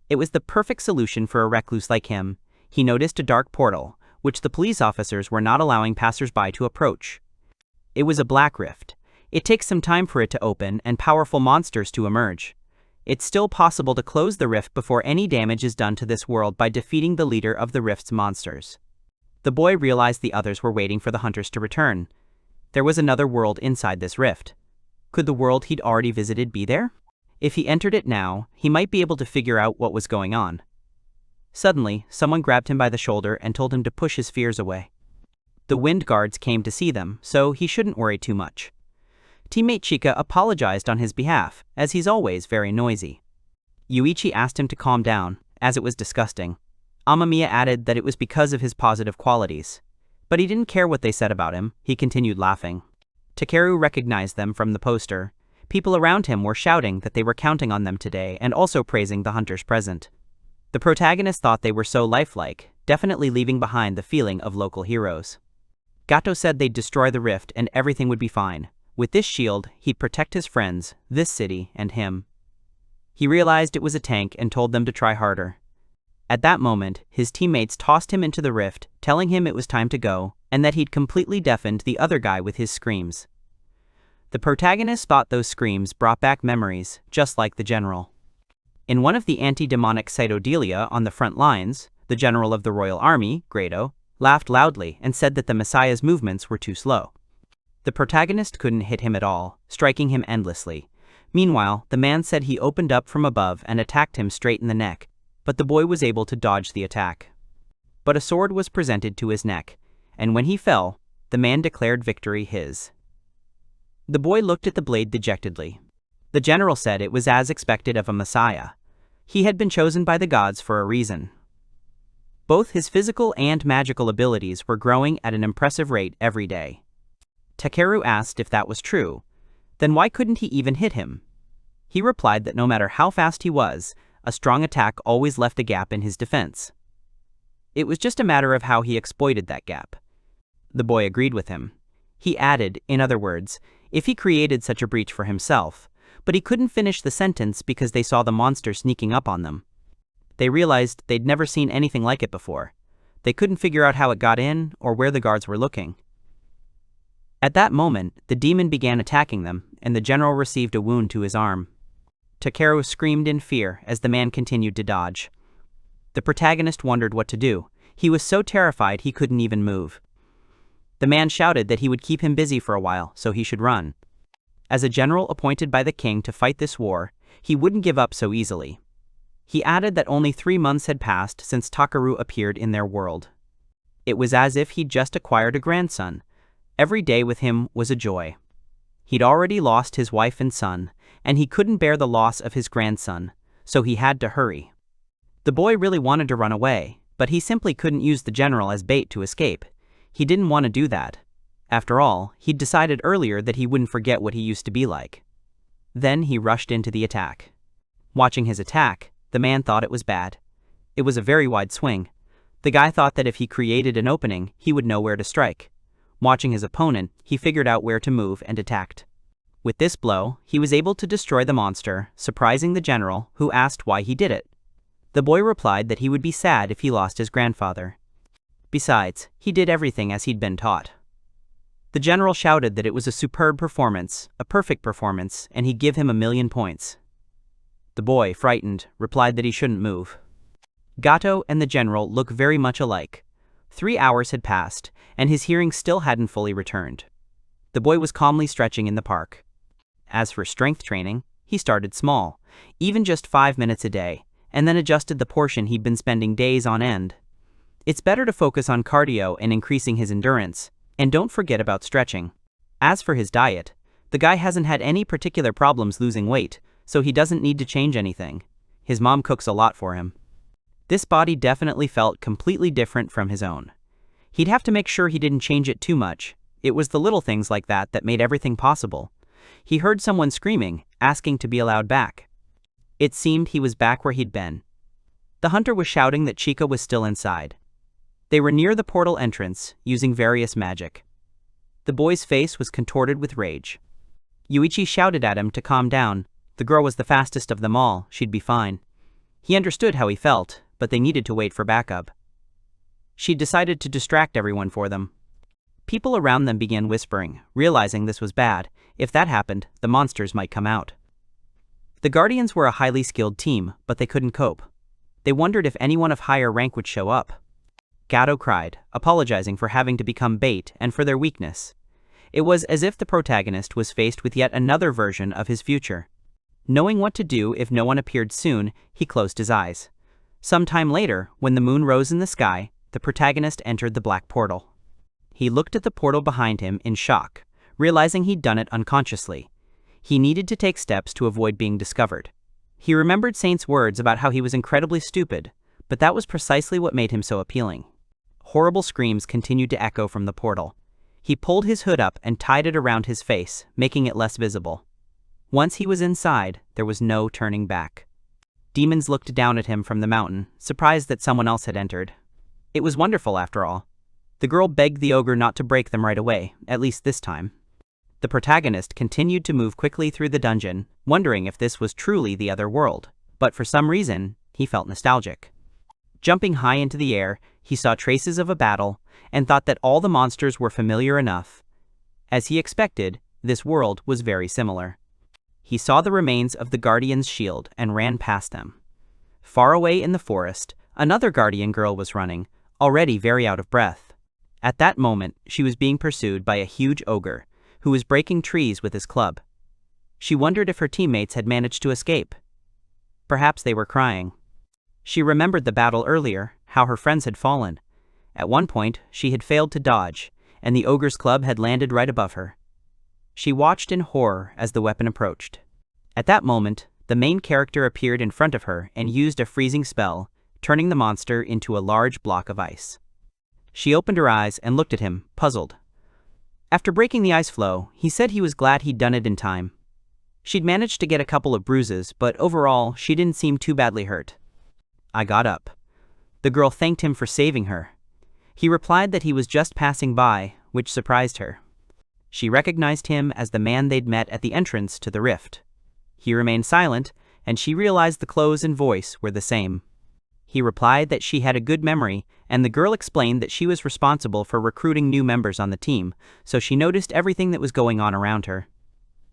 A: It was the perfect solution for a recluse like him. He noticed a dark portal, which the police officers were not allowing passers-by to approach. It was a black rift. It takes some time for it to open and powerful monsters to emerge. It's still possible to close the rift before any damage is done to this world by defeating the leader of the rift's monsters. The boy realized the others were waiting for the hunters to return. There was another world inside this rift. Could the world he'd already visited be there? If he entered it now, he might be able to figure out what was going on. Suddenly, someone grabbed him by the shoulder and told him to push his fears away. The wind guards came to see them, so he shouldn't worry too much. Teammate Chika apologized on his behalf, as he's always very noisy. Yuichi asked him to calm down, as it was disgusting. Amamiya added that it was because of his positive qualities. But he didn't care what they said about him, he continued laughing. Takeru recognized them from the poster. People around him were shouting that they were counting on them today and also praising the hunters present. The protagonist thought they were so lifelike, definitely leaving behind the feeling of local heroes. Gato said they'd destroy the rift and everything would be fine. With this shield, he'd protect his friends, this city, and him. He realized it was a tank and told them to try harder. At that moment, his teammates tossed him into the rift, telling him it was time to go, and that he'd completely deafened the other guy with his screams. The protagonist thought those screams brought back memories, just like the general. In one of the anti-demonic cytodelia on the front lines, the general of the Royal Army, Grado, laughed loudly and said that the Messiah's movements were too slow. The protagonist couldn't hit him at all, striking him endlessly. Meanwhile, the man said he opened up from above and attacked him straight in the neck, but the boy was able to dodge the attack. But a sword was presented to his neck, and when he fell, the man declared victory his. The boy looked at the blade dejectedly. The general said it was as expected of a Messiah. He had been chosen by the gods for a reason. Both his physical and magical abilities were growing at an impressive rate every day. Takeru asked if that was true. Then why couldn't he even hit him? He replied that no matter how fast he was, a strong attack always left a gap in his defense. It was just a matter of how he exploited that gap. The boy agreed with him. He added, in other words, if he created such a breach for himself, but he couldn't finish the sentence because they saw the monster sneaking up on them. They realized they'd never seen anything like it before. They couldn't figure out how it got in or where the guards were looking. At that moment, the demon began attacking them, and the general received a wound to his arm. Takeru screamed in fear as the man continued to dodge. The protagonist wondered what to do. He was so terrified he couldn't even move. The man shouted that he would keep him busy for a while, so he should run. As a general appointed by the king to fight this war, he wouldn't give up so easily. He added that only 3 months had passed since Takeru appeared in their world. It was as if he'd just acquired a grandson. Every day with him was a joy. He'd already lost his wife and son, and he couldn't bear the loss of his grandson, so he had to hurry. The boy really wanted to run away, but he simply couldn't use the general as bait to escape. He didn't want to do that. After all, he'd decided earlier that he wouldn't forget what he used to be like. Then he rushed into the attack. Watching his attack, the man thought it was bad. It was a very wide swing. The guy thought that if he created an opening, he would know where to strike. Watching his opponent, he figured out where to move and attacked. With this blow, he was able to destroy the monster, surprising the general, who asked why he did it. The boy replied that he would be sad if he lost his grandfather. Besides, he did everything as he'd been taught. The general shouted that it was a superb performance, a perfect performance, and he'd give him 1,000,000 points. The boy, frightened, replied that he shouldn't move. Gato and the general look very much alike. 3 hours had passed, and his hearing still hadn't fully returned. The boy was calmly stretching in the park. As for strength training, he started small, even just 5 minutes a day, and then adjusted the portion he'd been spending days on end. It's better to focus on cardio and increasing his endurance, and don't forget about stretching. As for his diet, the guy hasn't had any particular problems losing weight, so he doesn't need to change anything. His mom cooks a lot for him. This body definitely felt completely different from his own. He'd have to make sure he didn't change it too much. It was the little things like that that made everything possible. He heard someone screaming, asking to be allowed back. It seemed he was back where he'd been. The hunter was shouting that Chica was still inside. They were near the portal entrance, using various magic. The boy's face was contorted with rage. Yuichi shouted at him to calm down. The girl was the fastest of them all, she'd be fine. He understood how he felt, but they needed to wait for backup. She'd decided to distract everyone for them. People around them began whispering, realizing this was bad. If that happened, the monsters might come out. The Guardians were a highly skilled team, but they couldn't cope. They wondered if anyone of higher rank would show up. Gato cried, apologizing for having to become bait and for their weakness. It was as if the protagonist was faced with yet another version of his future. Knowing what to do if no one appeared soon, he closed his eyes. Some time later, when the moon rose in the sky, the protagonist entered the black portal. He looked at the portal behind him in shock, realizing he'd done it unconsciously. He needed to take steps to avoid being discovered. He remembered Saint's words about how he was incredibly stupid, but that was precisely what made him so appealing. Horrible screams continued to echo from the portal. He pulled his hood up and tied it around his face, making it less visible. Once he was inside, there was no turning back. Demons looked down at him from the mountain, surprised that someone else had entered. It was wonderful, after all. The girl begged the ogre not to break them right away, at least this time. The protagonist continued to move quickly through the dungeon, wondering if this was truly the other world, but for some reason, he felt nostalgic. Jumping high into the air, he saw traces of a battle, and thought that all the monsters were familiar enough. As he expected, this world was very similar. He saw the remains of the Guardian's shield and ran past them. Far away in the forest, another Guardian girl was running, already very out of breath. At that moment, she was being pursued by a huge ogre, who was breaking trees with his club. She wondered if her teammates had managed to escape. Perhaps they were crying. She remembered the battle earlier, how her friends had fallen. At one point, she had failed to dodge, and the ogre's club had landed right above her. She watched in horror as the weapon approached. At that moment, the main character appeared in front of her and used a freezing spell, turning the monster into a large block of ice. She opened her eyes and looked at him, puzzled. After breaking the ice floe, he said he was glad he'd done it in time. She'd managed to get a couple of bruises, but overall, she didn't seem too badly hurt. I got up. The girl thanked him for saving her. He replied that he was just passing by, which surprised her. She recognized him as the man they'd met at the entrance to the rift. He remained silent, and she realized the clothes and voice were the same. He replied that she had a good memory, and the girl explained that she was responsible for recruiting new members on the team, so she noticed everything that was going on around her.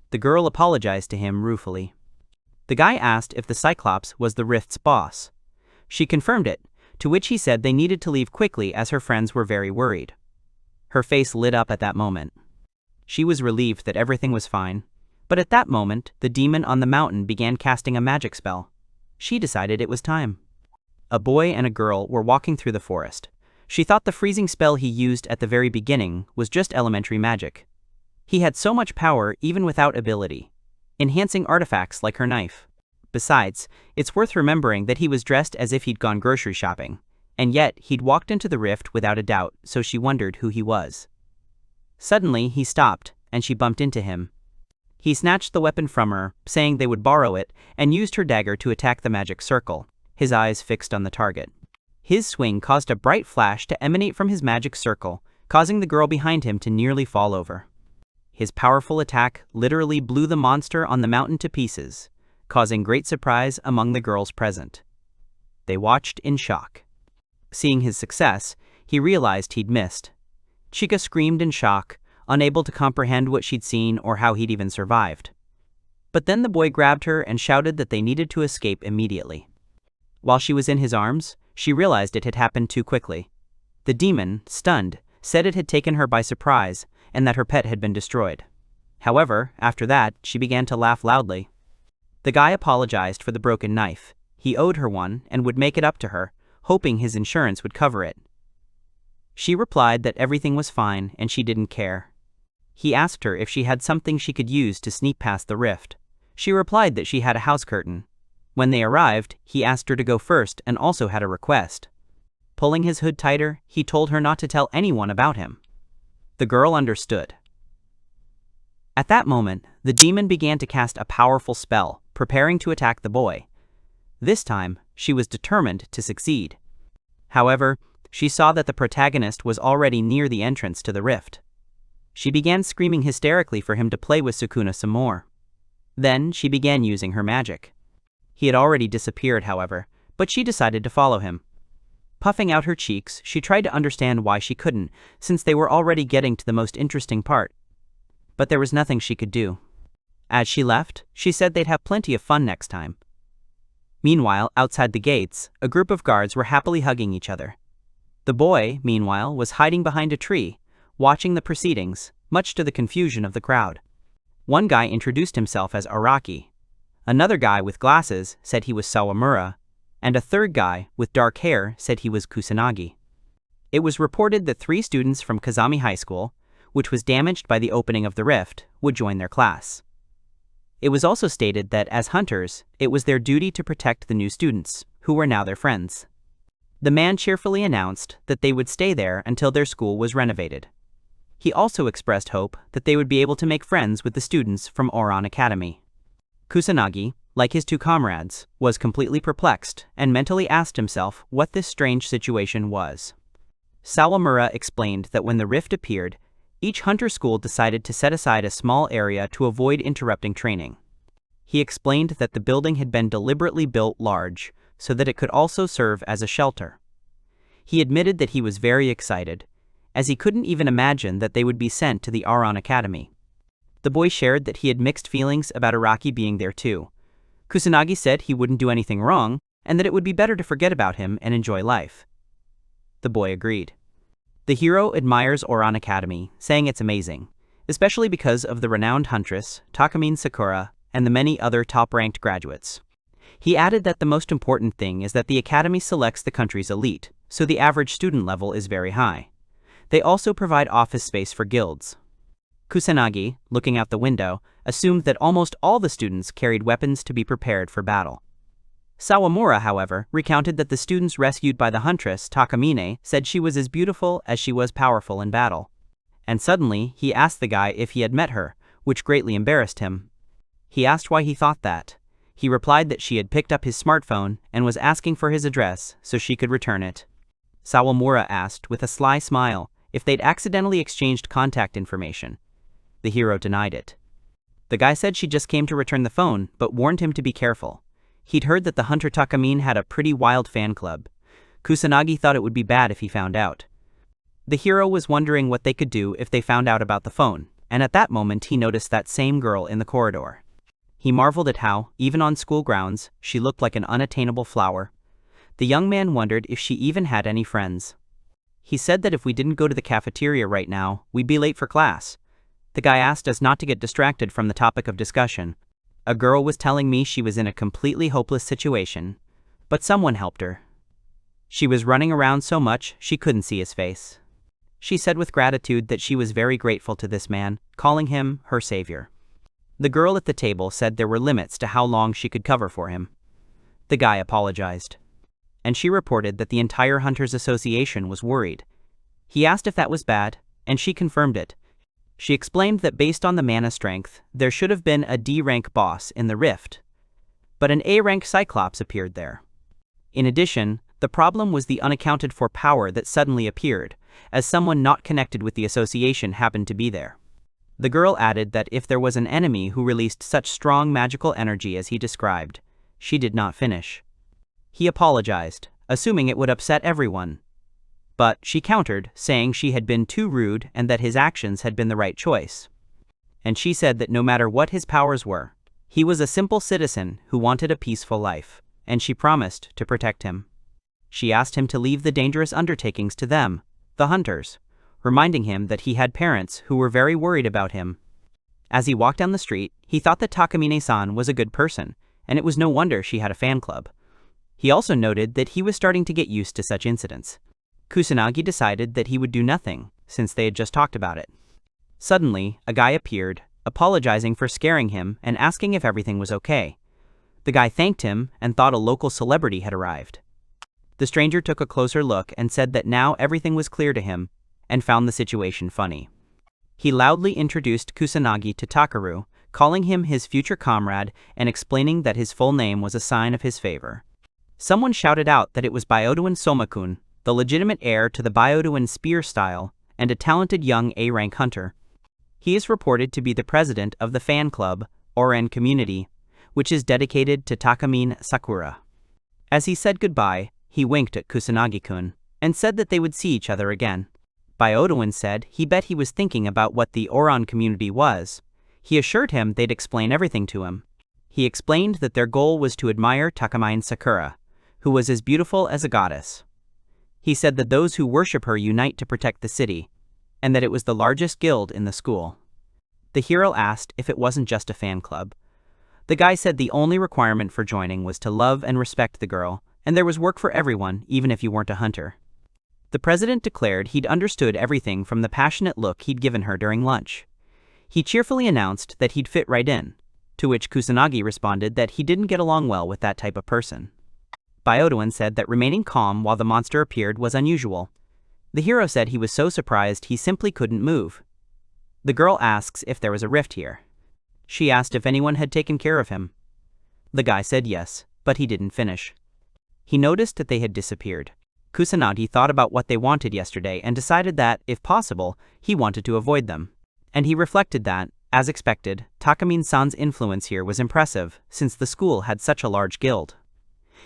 A: The girl apologized to him ruefully. The guy asked if the Cyclops was the Rift's boss. She confirmed it, to which he said they needed to leave quickly as her friends were very worried. Her face lit up at that moment. She was relieved that everything was fine, but at that moment, the demon on the mountain began casting a magic spell. She decided it was time. A boy and a girl were walking through the forest. She thought the freezing spell he used at the very beginning was just elementary magic. He had so much power even without ability, enhancing artifacts like her knife. Besides, it's worth remembering that he was dressed as if he'd gone grocery shopping, and yet he'd walked into the rift without a doubt, so she wondered who he was. Suddenly, he stopped, and she bumped into him. He snatched the weapon from her, saying they would borrow it, and used her dagger to attack the magic circle, his eyes fixed on the target. His swing caused a bright flash to emanate from his magic circle, causing the girl behind him to nearly fall over. His powerful attack literally blew the monster on the mountain to pieces, causing great surprise among the girls present. They watched in shock. Seeing his success, he realized he'd missed. Chica screamed in shock, unable to comprehend what she'd seen or how he'd even survived. But then the boy grabbed her and shouted that they needed to escape immediately. While she was in his arms, she realized it had happened too quickly. The demon, stunned, said it had taken her by surprise and that her pet had been destroyed. However, after that, she began to laugh loudly. The guy apologized for the broken knife. He owed her one and would make it up to her, hoping his insurance would cover it. She replied that everything was fine and she didn't care. He asked her if she had something she could use to sneak past the rift. She replied that she had a house curtain. When they arrived, he asked her to go first and also had a request. Pulling his hood tighter, he told her not to tell anyone about him. The girl understood. At that moment, the demon began to cast a powerful spell, preparing to attack the boy. This time, she was determined to succeed. However, she saw that the protagonist was already near the entrance to the rift. She began screaming hysterically for him to play with Sukuna some more. Then, she began using her magic. He had already disappeared, however, but she decided to follow him. Puffing out her cheeks, she tried to understand why she couldn't, since they were already getting to the most interesting part. But there was nothing she could do. As she left, she said they'd have plenty of fun next time. Meanwhile, outside the gates, a group of guards were happily hugging each other. The boy, meanwhile, was hiding behind a tree, watching the proceedings, much to the confusion of the crowd. One guy introduced himself as Araki. Another guy with glasses said he was Sawamura, and a third guy with dark hair said he was Kusanagi. It was reported that 3 students from Kazami High School, which was damaged by the opening of the rift, would join their class. It was also stated that as hunters, it was their duty to protect the new students, who were now their friends. The man cheerfully announced that they would stay there until their school was renovated. He also expressed hope that they would be able to make friends with the students from Oruran Academy. Kusanagi, like his 2 comrades, was completely perplexed and mentally asked himself what this strange situation was. Sawamura explained that when the rift appeared, each hunter school decided to set aside a small area to avoid interrupting training. He explained that the building had been deliberately built large so that it could also serve as a shelter. He admitted that he was very excited, as he couldn't even imagine that they would be sent to the Oruran Academy. The boy shared that he had mixed feelings about Araki being there too. Kusanagi said he wouldn't do anything wrong, and that it would be better to forget about him and enjoy life. The boy agreed. The hero admires Oruran Academy, saying it's amazing, especially because of the renowned huntress, Takamine Sakura, and the many other top-ranked graduates. He added that the most important thing is that the academy selects the country's elite, so the average student level is very high. They also provide office space for guilds. Kusanagi, looking out the window, assumed that almost all the students carried weapons to be prepared for battle. Sawamura, however, recounted that the students rescued by the huntress, Takamine, said she was as beautiful as she was powerful in battle. And suddenly, he asked the guy if he had met her, which greatly embarrassed him. He asked why he thought that. He replied that she had picked up his smartphone and was asking for his address so she could return it. Sawamura asked, with a sly smile, if they'd accidentally exchanged contact information. The hero denied it. The guy said she just came to return the phone, but warned him to be careful. He'd heard that the hunter Takamine had a pretty wild fan club. Kusanagi thought it would be bad if he found out. The hero was wondering what they could do if they found out about the phone, and at that moment he noticed that same girl in the corridor. He marveled at how, even on school grounds, she looked like an unattainable flower. The young man wondered if she even had any friends. He said that if we didn't go to the cafeteria right now, we'd be late for class. The guy asked us not to get distracted from the topic of discussion. A girl was telling me she was in a completely hopeless situation, but someone helped her. She was running around so much she couldn't see his face. She said with gratitude that she was very grateful to this man, calling him her savior. The girl at the table said there were limits to how long she could cover for him. The guy apologized. And she reported that the entire Hunters Association was worried. He asked if that was bad, and she confirmed it. She explained that based on the mana strength, there should have been a D-rank boss in the rift, but an A-rank Cyclops appeared there. In addition, the problem was the unaccounted-for power that suddenly appeared, as someone not connected with the association happened to be there. The girl added that if there was an enemy who released such strong magical energy as he described, she did not finish. He apologized, assuming it would upset everyone. But she countered, saying she had been too rude and that his actions had been the right choice. And she said that no matter what his powers were, he was a simple citizen who wanted a peaceful life, and she promised to protect him. She asked him to leave the dangerous undertakings to them, the hunters, reminding him that he had parents who were very worried about him. As he walked down the street, he thought that Takamine-san was a good person, and it was no wonder she had a fan club. He also noted that he was starting to get used to such incidents. Kusanagi decided that he would do nothing, since they had just talked about it. Suddenly, a guy appeared, apologizing for scaring him and asking if everything was okay. The guy thanked him and thought a local celebrity had arrived. The stranger took a closer look and said that now everything was clear to him, and found the situation funny. He loudly introduced Kusanagi to Takeru, calling him his future comrade and explaining that his full name was a sign of his favor. Someone shouted out that it was Byodoin Somakun, the legitimate heir to the Byodoin spear style, and a talented young A-rank hunter. He is reported to be the president of the fan club, Oruran Community, which is dedicated to Takamine Sakura. As he said goodbye, he winked at Kusanagi-kun, and said that they would see each other again. Byodoin said he bet he was thinking about what the Oruran community was. He assured him they'd explain everything to him. He explained that their goal was to admire Takamine Sakura, who was as beautiful as a goddess. He said that those who worship her unite to protect the city, and that it was the largest guild in the school. The hero asked if it wasn't just a fan club. The guy said the only requirement for joining was to love and respect the girl, and there was work for everyone, even if you weren't a hunter. The president declared he'd understood everything from the passionate look he'd given her during lunch. He cheerfully announced that he'd fit right in, to which Kusanagi responded that he didn't get along well with that type of person. Byodoin said that remaining calm while the monster appeared was unusual. The hero said he was so surprised he simply couldn't move. The girl asks if there was a rift here. She asked if anyone had taken care of him. The guy said yes, but he didn't finish. He noticed that they had disappeared. Kusanagi thought about what they wanted yesterday and decided that, if possible, he wanted to avoid them. And he reflected that, as expected, Takamine-san's influence here was impressive, since the school had such a large guild.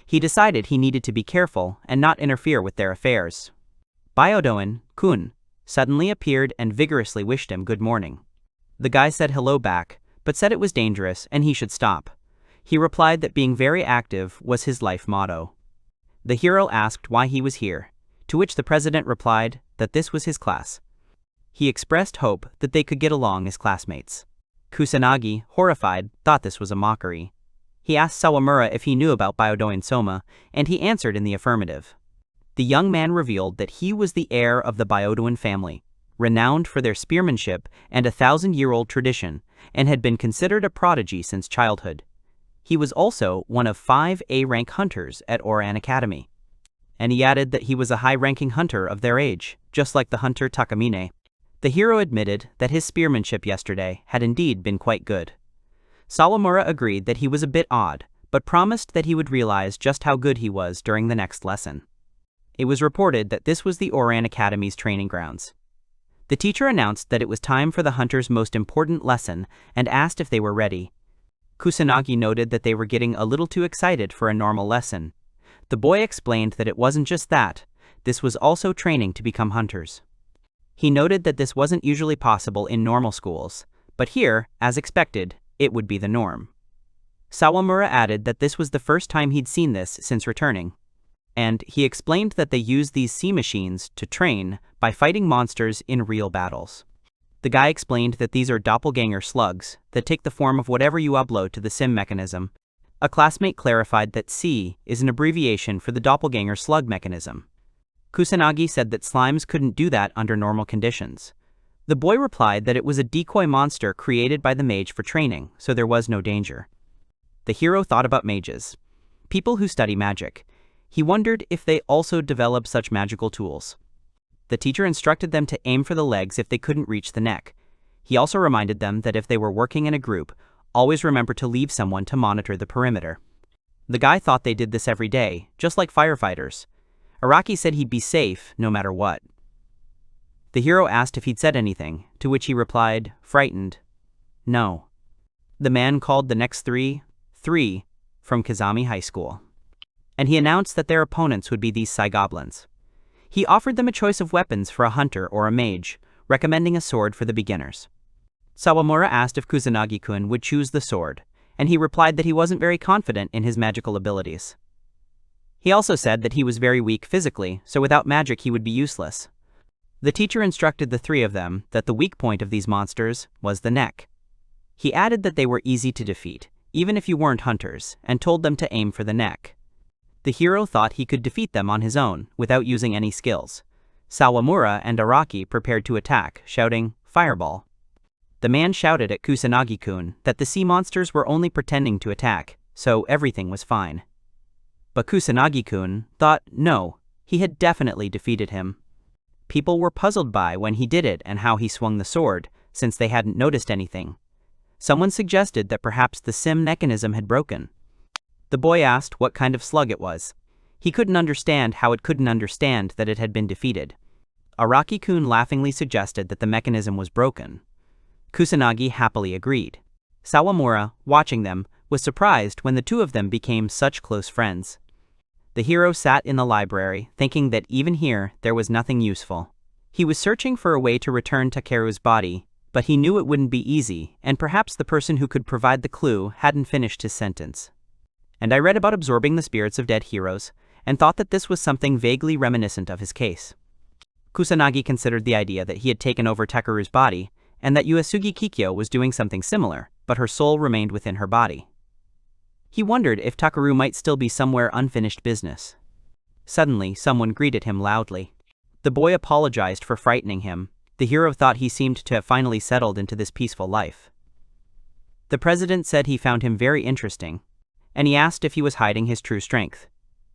A: He decided he needed to be careful and not interfere with their affairs. Byodoin-kun suddenly appeared and vigorously wished him good morning. The guy said hello back, but said it was dangerous and he should stop. He replied that being very active was his life motto. The hero asked why he was here, to which the president replied that this was his class. He expressed hope that they could get along as classmates. Kusanagi, horrified, thought this was a mockery. He asked Sawamura if he knew about Byodoin Soma, and he answered in the affirmative. The young man revealed that he was the heir of the Byodoin family, renowned for their spearmanship and 1,000-year-old tradition, and had been considered a prodigy since childhood. He was also one of 5 A-rank hunters at Oruran Academy. And he added that he was a high-ranking hunter of their age, just like the hunter Takamine. The hero admitted that his spearmanship yesterday had indeed been quite good. Sawamura agreed that he was a bit odd, but promised that he would realize just how good he was during the next lesson. It was reported that this was the Oruran Academy's training grounds. The teacher announced that it was time for the hunter's most important lesson and asked if they were ready. Kusanagi noted that they were getting a little too excited for a normal lesson. The boy explained that it wasn't just that, this was also training to become hunters. He noted that this wasn't usually possible in normal schools, but here, as expected, it would be the norm. Sawamura added that this was the first time he'd seen this since returning. And he explained that they use these sea machines to train by fighting monsters in real battles. The guy explained that these are doppelganger slugs that take the form of whatever you upload to the sim mechanism. A classmate clarified that C is an abbreviation for the doppelganger slug mechanism. Kusanagi said that slimes couldn't do that under normal conditions. The boy replied that it was a decoy monster created by the mage for training, so there was no danger. The hero thought about mages, people who study magic. He wondered if they also develop such magical tools. The teacher instructed them to aim for the legs if they couldn't reach the neck. He also reminded them that if they were working in a group, always remember to leave someone to monitor the perimeter. The guy thought they did this every day, just like firefighters. Araki said he'd be safe no matter what. The hero asked if he'd said anything, to which he replied, frightened, no. The man called the next three from Kazami High School. And he announced that their opponents would be these Psy Goblins. He offered them a choice of weapons for a hunter or a mage, recommending a sword for the beginners. Sawamura asked if Kusanagi-kun would choose the sword, and he replied that he wasn't very confident in his magical abilities. He also said that he was very weak physically, so without magic he would be useless. The teacher instructed the three of them that the weak point of these monsters was the neck. He added that they were easy to defeat, even if you weren't hunters, and told them to aim for the neck. The hero thought he could defeat them on his own, without using any skills. Sawamura and Araki prepared to attack, shouting, fireball. The man shouted at Kusanagi-kun that the sea monsters were only pretending to attack, so everything was fine. But Kusanagi-kun thought no, he had definitely defeated him. People were puzzled by when he did it and how he swung the sword, since they hadn't noticed anything. Someone suggested that perhaps the sim mechanism had broken. The boy asked what kind of slug it was. He couldn't understand how it couldn't understand that it had been defeated. Araki-kun laughingly suggested that the mechanism was broken. Kusanagi happily agreed. Sawamura, watching them, was surprised when the two of them became such close friends. The hero sat in the library, thinking that even here there was nothing useful. He was searching for a way to return Takeru's body, but he knew it wouldn't be easy, and perhaps the person who could provide the clue hadn't finished his sentence. And I read about absorbing the spirits of dead heroes, and thought that this was something vaguely reminiscent of his case. Kusanagi considered the idea that he had taken over Takeru's body, and that Uesugi Kikyo was doing something similar, but her soul remained within her body. He wondered if Takeru might still be somewhere unfinished business. Suddenly, someone greeted him loudly. The boy apologized for frightening him. The hero thought he seemed to have finally settled into this peaceful life. The president said he found him very interesting, and he asked if he was hiding his true strength.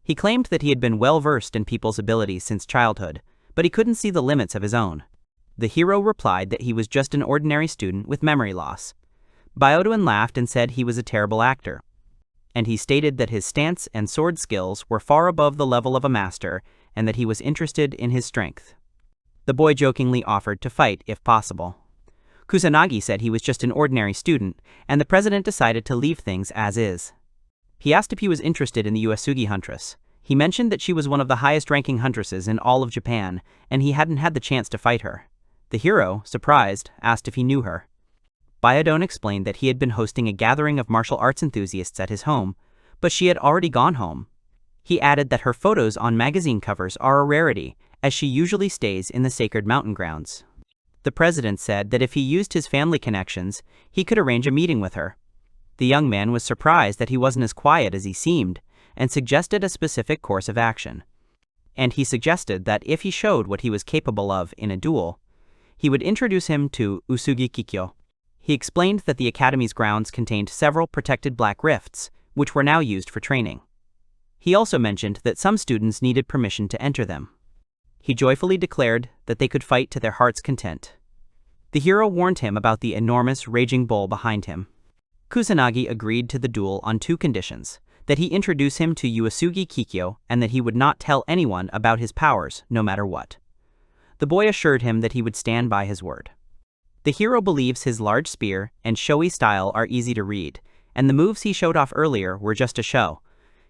A: He claimed that he had been well versed in people's abilities since childhood, but he couldn't see the limits of his own. The hero replied that he was just an ordinary student with memory loss. Byodoin laughed and said he was a terrible actor. And he stated that his stance and sword skills were far above the level of a master and that he was interested in his strength. The boy jokingly offered to fight if possible. Kusanagi said he was just an ordinary student, and the president decided to leave things as is. He asked if he was interested in the Uesugi huntress. He mentioned that she was one of the highest-ranking huntresses in all of Japan, and he hadn't had the chance to fight her. The hero, surprised, asked if he knew her. Byodoin explained that he had been hosting a gathering of martial arts enthusiasts at his home, but she had already gone home. He added that her photos on magazine covers are a rarity, as she usually stays in the sacred mountain grounds. The president said that if he used his family connections, he could arrange a meeting with her. The young man was surprised that he wasn't as quiet as he seemed, and suggested a specific course of action. And he suggested that if he showed what he was capable of in a duel, he would introduce him to Uesugi Kikyo. He explained that the academy's grounds contained several protected black rifts, which were now used for training. He also mentioned that some students needed permission to enter them. He joyfully declared that they could fight to their heart's content. The hero warned him about the enormous raging bull behind him. Kusanagi agreed to the duel on two conditions: that he introduce him to Uesugi Kikyo and that he would not tell anyone about his powers, no matter what. The boy assured him that he would stand by his word. The hero believes his large spear and showy style are easy to read, and the moves he showed off earlier were just a show.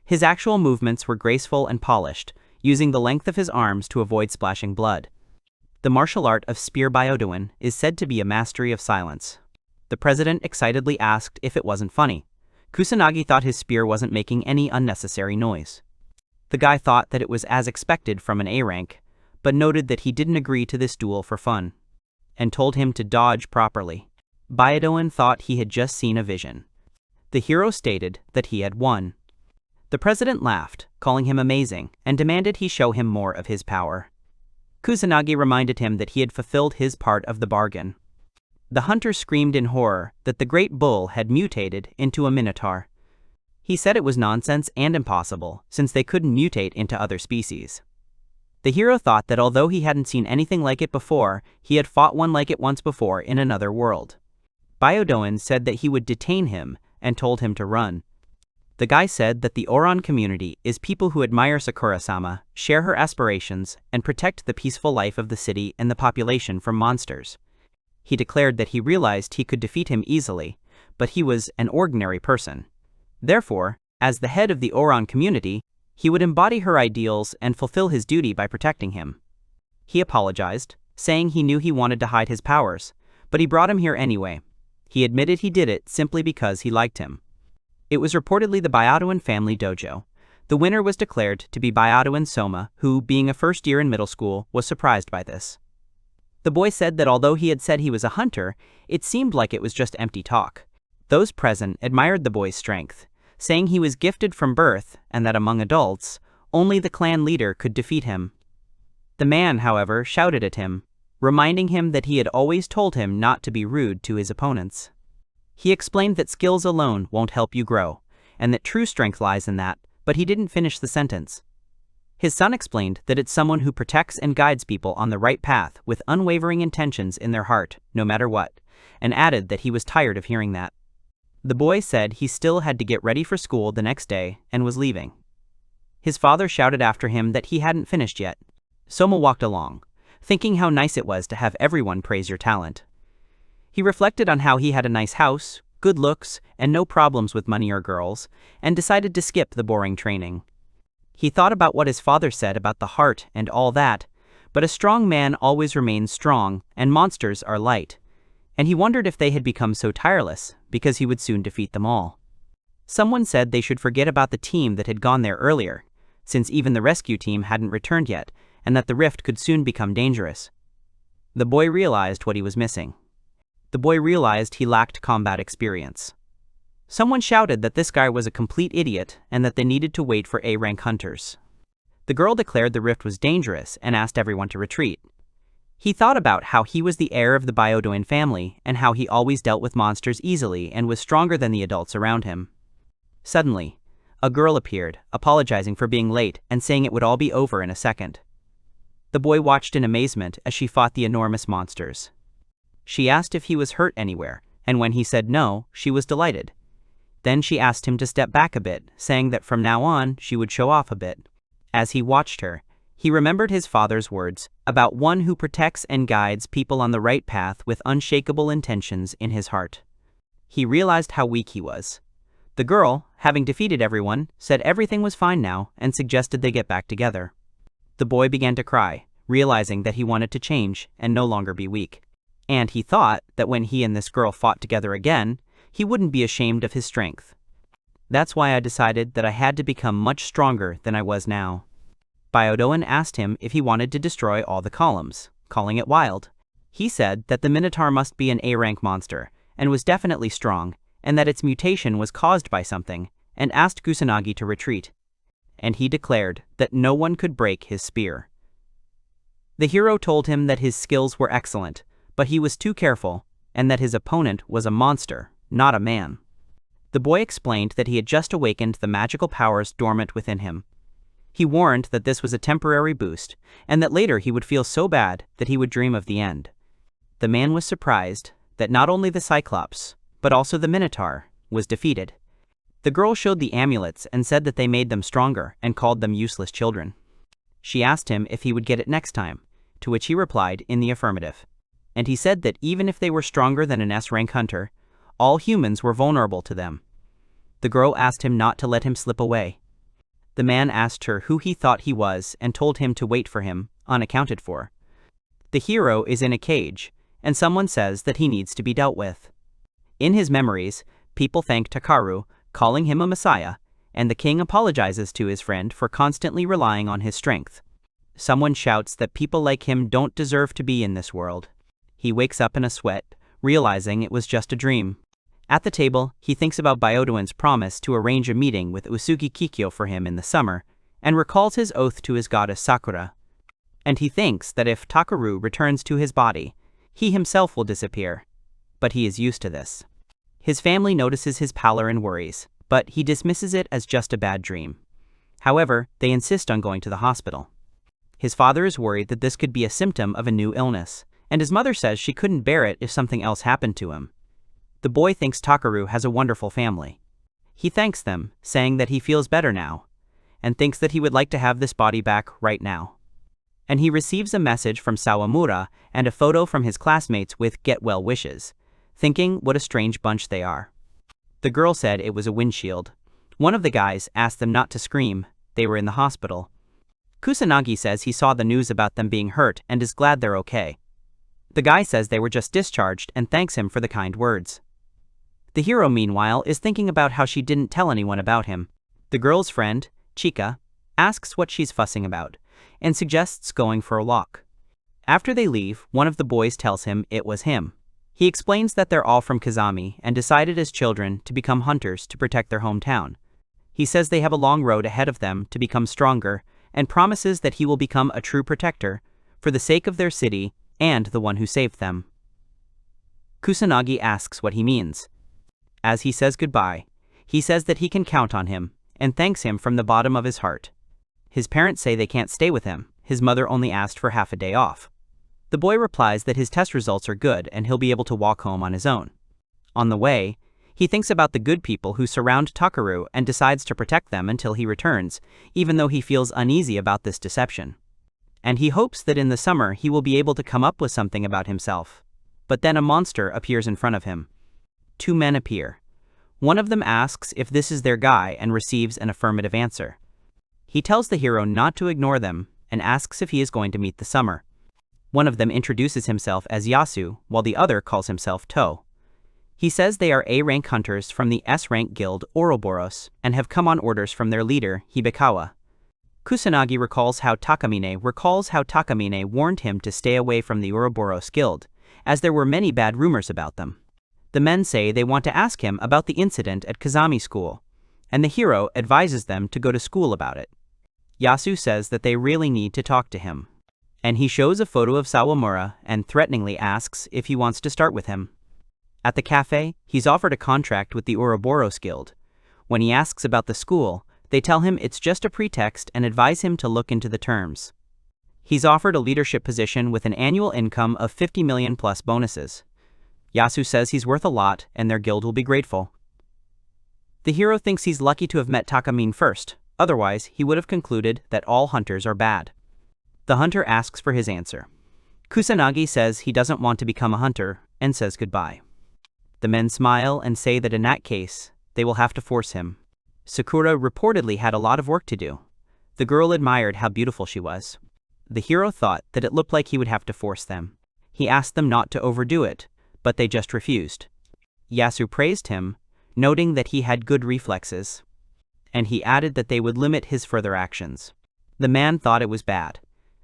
A: His actual movements were graceful and polished, using the length of his arms to avoid splashing blood. The martial art of spear byodoin is said to be a mastery of silence. The president excitedly asked if it wasn't funny. Kusanagi thought his spear wasn't making any unnecessary noise. The guy thought that it was as expected from an A rank, but noted that he didn't agree to this duel for fun, and told him to dodge properly. Byodoin thought he had just seen a vision. The hero stated that he had won. The president laughed, calling him amazing, and demanded he show him more of his power. Kusanagi reminded him that he had fulfilled his part of the bargain. The hunter screamed in horror that the great bull had mutated into a minotaur. He said it was nonsense and impossible, since they couldn't mutate into other species. The hero thought that although he hadn't seen anything like it before, he had fought one like it once before in another world. Byodoin said that he would detain him and told him to run. The guy said that the Oruran community is people who admire Sakura-sama, share her aspirations, and protect the peaceful life of the city and the population from monsters. He declared that he realized he could defeat him easily, but he was an ordinary person. Therefore, as the head of the Oruran community, he would embody her ideals and fulfill his duty by protecting him. He apologized, saying he knew he wanted to hide his powers, but he brought him here anyway. He admitted he did it simply because he liked him. It was reportedly the Byodoin family dojo. The winner was declared to be Byodoin Soma, who, being a first year in middle school, was surprised by this. The boy said that although he had said he was a hunter, it seemed like it was just empty talk. Those present admired the boy's strength, saying he was gifted from birth and that among adults, only the clan leader could defeat him. The man, however, shouted at him, reminding him that he had always told him not to be rude to his opponents. He explained that skills alone won't help you grow, and that true strength lies in that, but he didn't finish the sentence. His son explained that it's someone who protects and guides people on the right path with unwavering intentions in their heart, no matter what, and added that he was tired of hearing that. The boy said he still had to get ready for school the next day and was leaving. His father shouted after him that he hadn't finished yet. Soma walked along, thinking how nice it was to have everyone praise your talent. He reflected on how he had a nice house, good looks, and no problems with money or girls, and decided to skip the boring training. He thought about what his father said about the heart and all that, but a strong man always remains strong, and monsters are light. And he wondered if they had become so tireless, because he would soon defeat them all. Someone said they should forget about the team that had gone there earlier, since even the rescue team hadn't returned yet, and that the rift could soon become dangerous. The boy realized what he was missing. The boy realized he lacked combat experience. Someone shouted that this guy was a complete idiot and that they needed to wait for A-rank hunters. The girl declared the rift was dangerous and asked everyone to retreat. He thought about how he was the heir of the Byodoin family and how he always dealt with monsters easily and was stronger than the adults around him. Suddenly, a girl appeared, apologizing for being late and saying it would all be over in a second. The boy watched in amazement as she fought the enormous monsters. She asked if he was hurt anywhere, and when he said no, she was delighted. Then she asked him to step back a bit, saying that from now on she would show off a bit. As he watched her, he remembered his father's words about one who protects and guides people on the right path with unshakable intentions in his heart. He realized how weak he was. The girl, having defeated everyone, said everything was fine now and suggested they get back together. The boy began to cry, realizing that he wanted to change and no longer be weak. And he thought that when he and this girl fought together again, he wouldn't be ashamed of his strength. That's why I decided that I had to become much stronger than I was now. Byodoin asked him if he wanted to destroy all the columns, calling it wild. He said that the Minotaur must be an A-rank monster, and was definitely strong, and that its mutation was caused by something, and asked Kusanagi to retreat. And he declared that no one could break his spear. The hero told him that his skills were excellent, but he was too careful, and that his opponent was a monster, not a man. The boy explained that he had just awakened the magical powers dormant within him. He warned that this was a temporary boost, and that later he would feel so bad that he would dream of the end. The man was surprised that not only the Cyclops, but also the Minotaur, was defeated. The girl showed the amulets and said that they made them stronger and called them useless children. She asked him if he would get it next time, to which he replied in the affirmative. And he said that even if they were stronger than an S-rank hunter, all humans were vulnerable to them. The girl asked him not to let him slip away. The man asked her who he thought he was and told him to wait for him, unaccounted for. The hero is in a cage, and someone says that he needs to be dealt with. In his memories, people thank Takeru, calling him a messiah, and the king apologizes to his friend for constantly relying on his strength. Someone shouts that people like him don't deserve to be in this world. He wakes up in a sweat, realizing it was just a dream. At the table, he thinks about Byodoin's promise to arrange a meeting with Usugi Kikyo for him in the summer, and recalls his oath to his goddess Sakura. And he thinks that if Takeru returns to his body, he himself will disappear. But he is used to this. His family notices his pallor and worries, but he dismisses it as just a bad dream. However, they insist on going to the hospital. His father is worried that this could be a symptom of a new illness, and his mother says she couldn't bear it if something else happened to him. The boy thinks Takeru has a wonderful family. He thanks them, saying that he feels better now, and thinks that he would like to have this body back right now. And he receives a message from Sawamura and a photo from his classmates with get well wishes, thinking what a strange bunch they are. The girl said it was a windshield. One of the guys asked them not to scream, they were in the hospital. Kusanagi says he saw the news about them being hurt and is glad they're okay. The guy says they were just discharged and thanks him for the kind words. The hero, meanwhile, is thinking about how she didn't tell anyone about him. The girl's friend, Chika, asks what she's fussing about, and suggests going for a walk. After they leave, one of the boys tells him it was him. He explains that they're all from Kazami and decided as children to become hunters to protect their hometown. He says they have a long road ahead of them to become stronger, and promises that he will become a true protector, for the sake of their city and the one who saved them. Kusanagi asks what he means. As he says goodbye, he says that he can count on him, and thanks him from the bottom of his heart. His parents say they can't stay with him, his mother only asked for half a day off. The boy replies that his test results are good and he'll be able to walk home on his own. On the way, he thinks about the good people who surround Takeru and decides to protect them until he returns, even though he feels uneasy about this deception. And he hopes that in the summer he will be able to come up with something about himself. But then a monster appears in front of him. Two men appear. One of them asks if this is their guy and receives an affirmative answer. He tells the hero not to ignore them and asks if he is going to meet the summer. One of them introduces himself as Yasu, while the other calls himself To. He says they are A-rank hunters from the S-rank guild Ouroboros and have come on orders from their leader, Hibikawa. Kusanagi recalls how Takamine warned him to stay away from the Ouroboros guild, as there were many bad rumors about them. The men say they want to ask him about the incident at Kazami school, and the hero advises them to go to school about it. Yasu says that they really need to talk to him, and he shows a photo of Sawamura and threateningly asks if he wants to start with him. At the cafe, he's offered a contract with the Ouroboros guild. When he asks about the school, they tell him it's just a pretext and advise him to look into the terms. He's offered a leadership position with an annual income of 50 million plus bonuses. Yasu says he's worth a lot and their guild will be grateful. The hero thinks he's lucky to have met Takamine first, otherwise he would have concluded that all hunters are bad. The hunter asks for his answer. Kusanagi says he doesn't want to become a hunter and says goodbye. The men smile and say that in that case, they will have to force him. Sakura reportedly had a lot of work to do. The girl admired how beautiful she was. The hero thought that it looked like he would have to force them. He asked them not to overdo it, but they just refused. Yasu praised him, noting that he had good reflexes, and he added that they would limit his further actions. The man thought it was bad,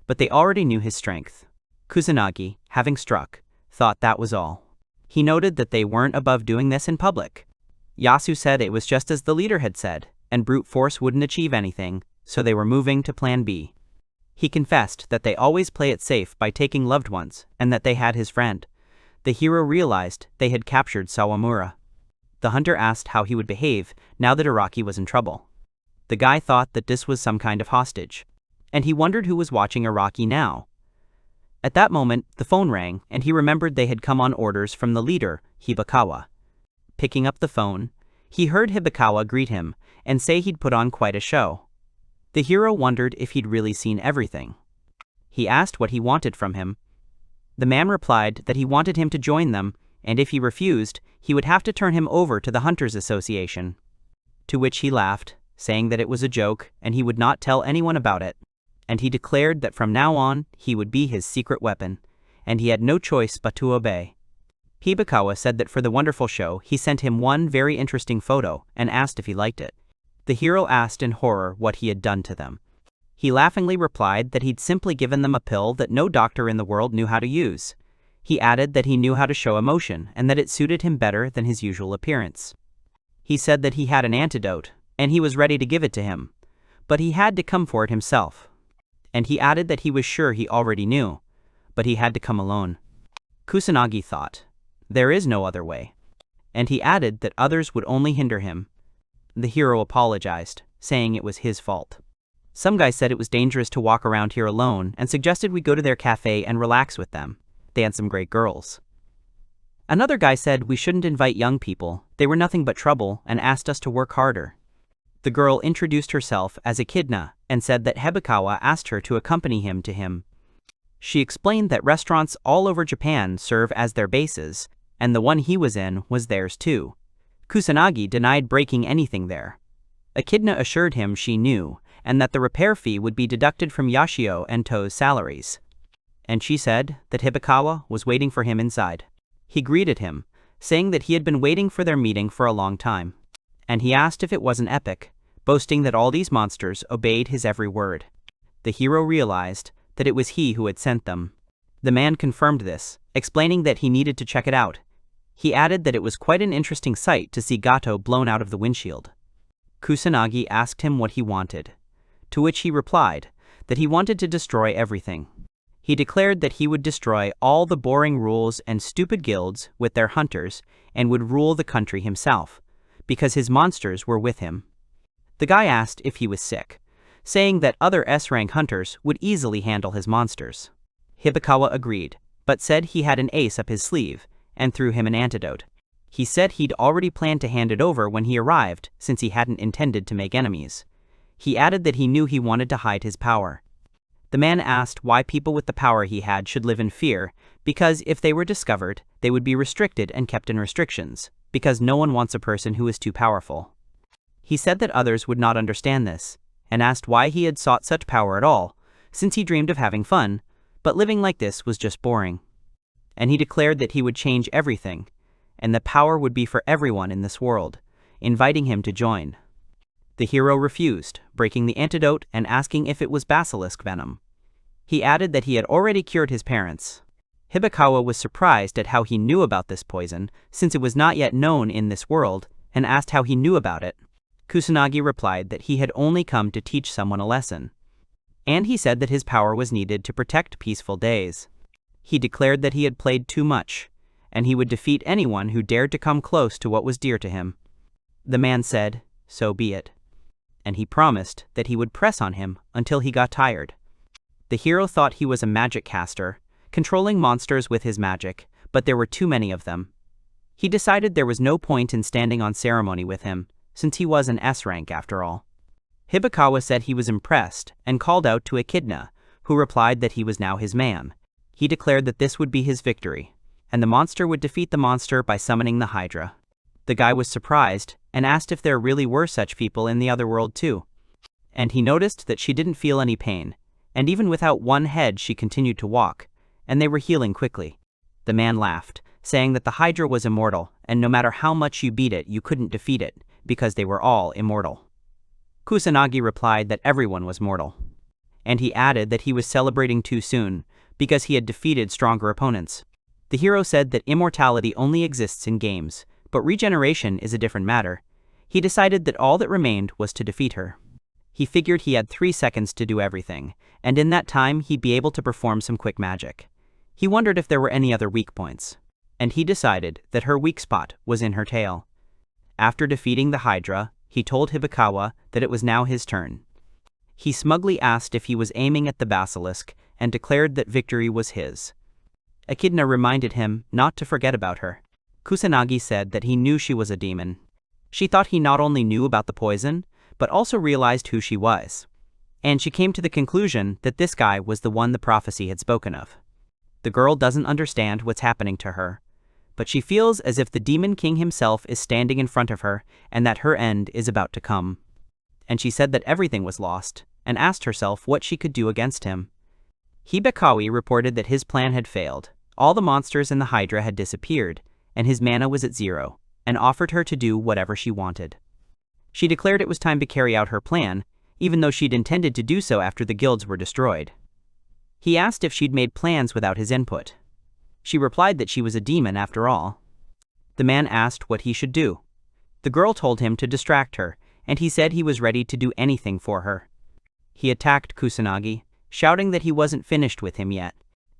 A: but they already knew his strength. Kusanagi, having struck, thought that was all. He noted that they weren't above doing this in public. Yasu said it was just as the leader had said, and brute force wouldn't achieve anything, so they were moving to plan B. He confessed that they always play it safe by taking loved ones, and that they had his friend. The hero realized they had captured Sawamura. The hunter asked how he would behave now that Araki was in trouble. The guy thought that this was some kind of hostage, and he wondered who was watching Araki now. At that moment, the phone rang, and he remembered they had come on orders from the leader, Hibikawa. Picking up the phone, he heard Hibikawa greet him and say he'd put on quite a show. The hero wondered if he'd really seen everything. He asked what he wanted from him. The man replied that he wanted him to join them, and if he refused, he would have to turn him over to the Hunters Association. to which he laughed, saying that it was a joke and he would not tell anyone about it. And he declared that from now on, he would be his secret weapon, and he had no choice but to obey. Hibikawa said that for the wonderful show, he sent him one very interesting photo and asked if he liked it. The hero asked in horror what he had done to them. He laughingly replied that he'd simply given them a pill that no doctor in the world knew how to use. He added that he knew how to show emotion and that it suited him better than his usual appearance. He said that he had an antidote, and he was ready to give it to him, but he had to come for it himself. And he added that he was sure he already knew, but he had to come alone. Kusanagi thought, there is no other way. And he added that others would only hinder him. The hero apologized, saying it was his fault. Some guy said it was dangerous to walk around here alone and suggested we go to their cafe and relax with them. They had some great girls. Another guy said we shouldn't invite young people, they were nothing but trouble, and asked us to work harder. The girl introduced herself as Echidna and said that Hibikawa asked her to accompany him to him. She explained that restaurants all over Japan serve as their bases, and the one he was in was theirs too. Kusanagi denied breaking anything there. Echidna assured him she knew, and that the repair fee would be deducted from Yashio and To's salaries. And she said that Hibikawa was waiting for him inside. He greeted him, saying that he had been waiting for their meeting for a long time. And he asked if it wasn't epic, boasting that all these monsters obeyed his every word. The hero realized that it was he who had sent them. The man confirmed this, explaining that he needed to check it out. He added that it was quite an interesting sight to see Gato blown out of the windshield. Kusanagi asked him what he wanted, to which he replied that he wanted to destroy everything. He declared that he would destroy all the boring rules and stupid guilds with their hunters and would rule the country himself, because his monsters were with him. The guy asked if he was sick, saying that other S-rank hunters would easily handle his monsters. Hibikawa agreed, but said he had an ace up his sleeve, and threw him an antidote. He said he'd already planned to hand it over when he arrived, since he hadn't intended to make enemies. He added that he knew he wanted to hide his power. The man asked why people with the power he had should live in fear, because if they were discovered, they would be restricted and kept in restrictions, because no one wants a person who is too powerful. He said that others would not understand this, and asked why he had sought such power at all, since he dreamed of having fun, but living like this was just boring. And he declared that he would change everything, and the power would be for everyone in this world, inviting him to join. The hero refused, breaking the antidote and asking if it was basilisk venom. He added that he had already cured his parents. Hibikawa was surprised at how he knew about this poison, since it was not yet known in this world, and asked how he knew about it. Kusanagi replied that he had only come to teach someone a lesson. And he said that his power was needed to protect peaceful days. He declared that he had played too much, and he would defeat anyone who dared to come close to what was dear to him. The man said, "So be it." And he promised that he would press on him until he got tired. The hero thought he was a magic caster, controlling monsters with his magic, but there were too many of them. He decided there was no point in standing on ceremony with him, since he was an S-rank after all. Hibikawa said he was impressed and called out to Echidna, who replied that he was now his man. He declared that this would be his victory, and the monster would defeat the monster by summoning the Hydra. The guy was surprised and asked if there really were such people in the other world too. And he noticed that she didn't feel any pain, and even without one head she continued to walk, and they were healing quickly. The man laughed, saying that the Hydra was immortal, and no matter how much you beat it, you couldn't defeat it, because they were all immortal. Kusanagi replied that everyone was mortal. And he added that he was celebrating too soon, because he had defeated stronger opponents. The hero said that immortality only exists in games, but regeneration is a different matter. He decided that all that remained was to defeat her. He figured he had 3 seconds to do everything, and in that time he'd be able to perform some quick magic. He wondered if there were any other weak points, and he decided that her weak spot was in her tail. After defeating the Hydra, he told Hibikawa that it was now his turn. He smugly asked if he was aiming at the basilisk and declared that victory was his. Echidna reminded him not to forget about her. Kusanagi said that he knew she was a demon. She thought he not only knew about the poison, but also realized who she was. And she came to the conclusion that this guy was the one the prophecy had spoken of. The girl doesn't understand what's happening to her, but she feels as if the Demon King himself is standing in front of her and that her end is about to come. And she said that everything was lost, and asked herself what she could do against him. Hibikawa reported that his plan had failed, all the monsters in the Hydra had disappeared, and his mana was at 0, and offered her to do whatever she wanted. She declared it was time to carry out her plan, even though she'd intended to do so after the guilds were destroyed. He asked if she'd made plans without his input. She replied that she was a demon after all. The man asked what he should do. The girl told him to distract her, and he said he was ready to do anything for her. He attacked Kusanagi, shouting that he wasn't finished with him yet.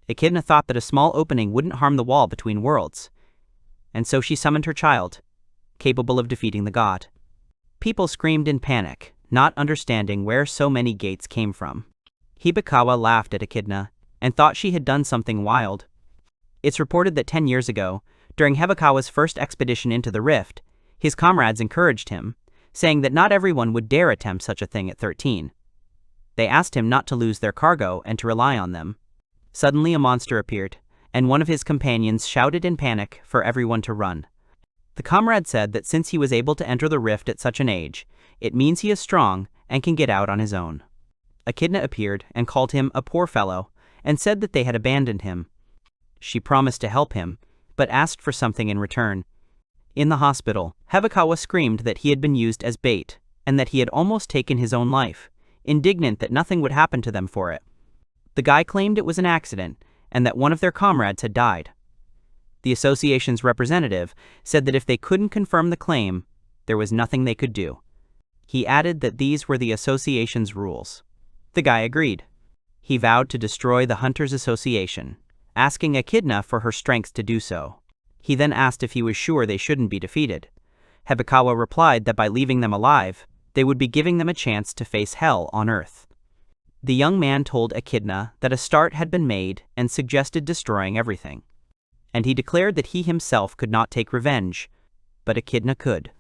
A: Echidna thought that a small opening wouldn't harm the wall between worlds, and so she summoned her child, capable of defeating the god. People screamed in panic, not understanding where so many gates came from. Hibikawa laughed at Echidna, and thought she had done something wild. It's reported that 10 years ago, during Hibikawa's first expedition into the rift, his comrades encouraged him, saying that not everyone would dare attempt such a thing at 13. They asked him not to lose their cargo and to rely on them. Suddenly a monster appeared, and one of his companions shouted in panic for everyone to run. The comrade said that since he was able to enter the rift at such an age, it means he is strong and can get out on his own. Echidna appeared and called him a poor fellow, and said that they had abandoned him. She promised to help him, but asked for something in return. In the hospital, Hibikawa screamed that he had been used as bait, and that he had almost taken his own life, indignant that nothing would happen to them for it. The guy claimed it was an accident, and that one of their comrades had died. The association's representative said that if they couldn't confirm the claim, there was nothing they could do. He added that these were the association's rules. The guy agreed. He vowed to destroy the Hunters Association, asking Echidna for her strength to do so. He then asked if he was sure they shouldn't be defeated. Hibikawa replied that by leaving them alive, they would be giving them a chance to face hell on Earth. The young man told Echidna that a start had been made and suggested destroying everything. And he declared that he himself could not take revenge, but Echidna could.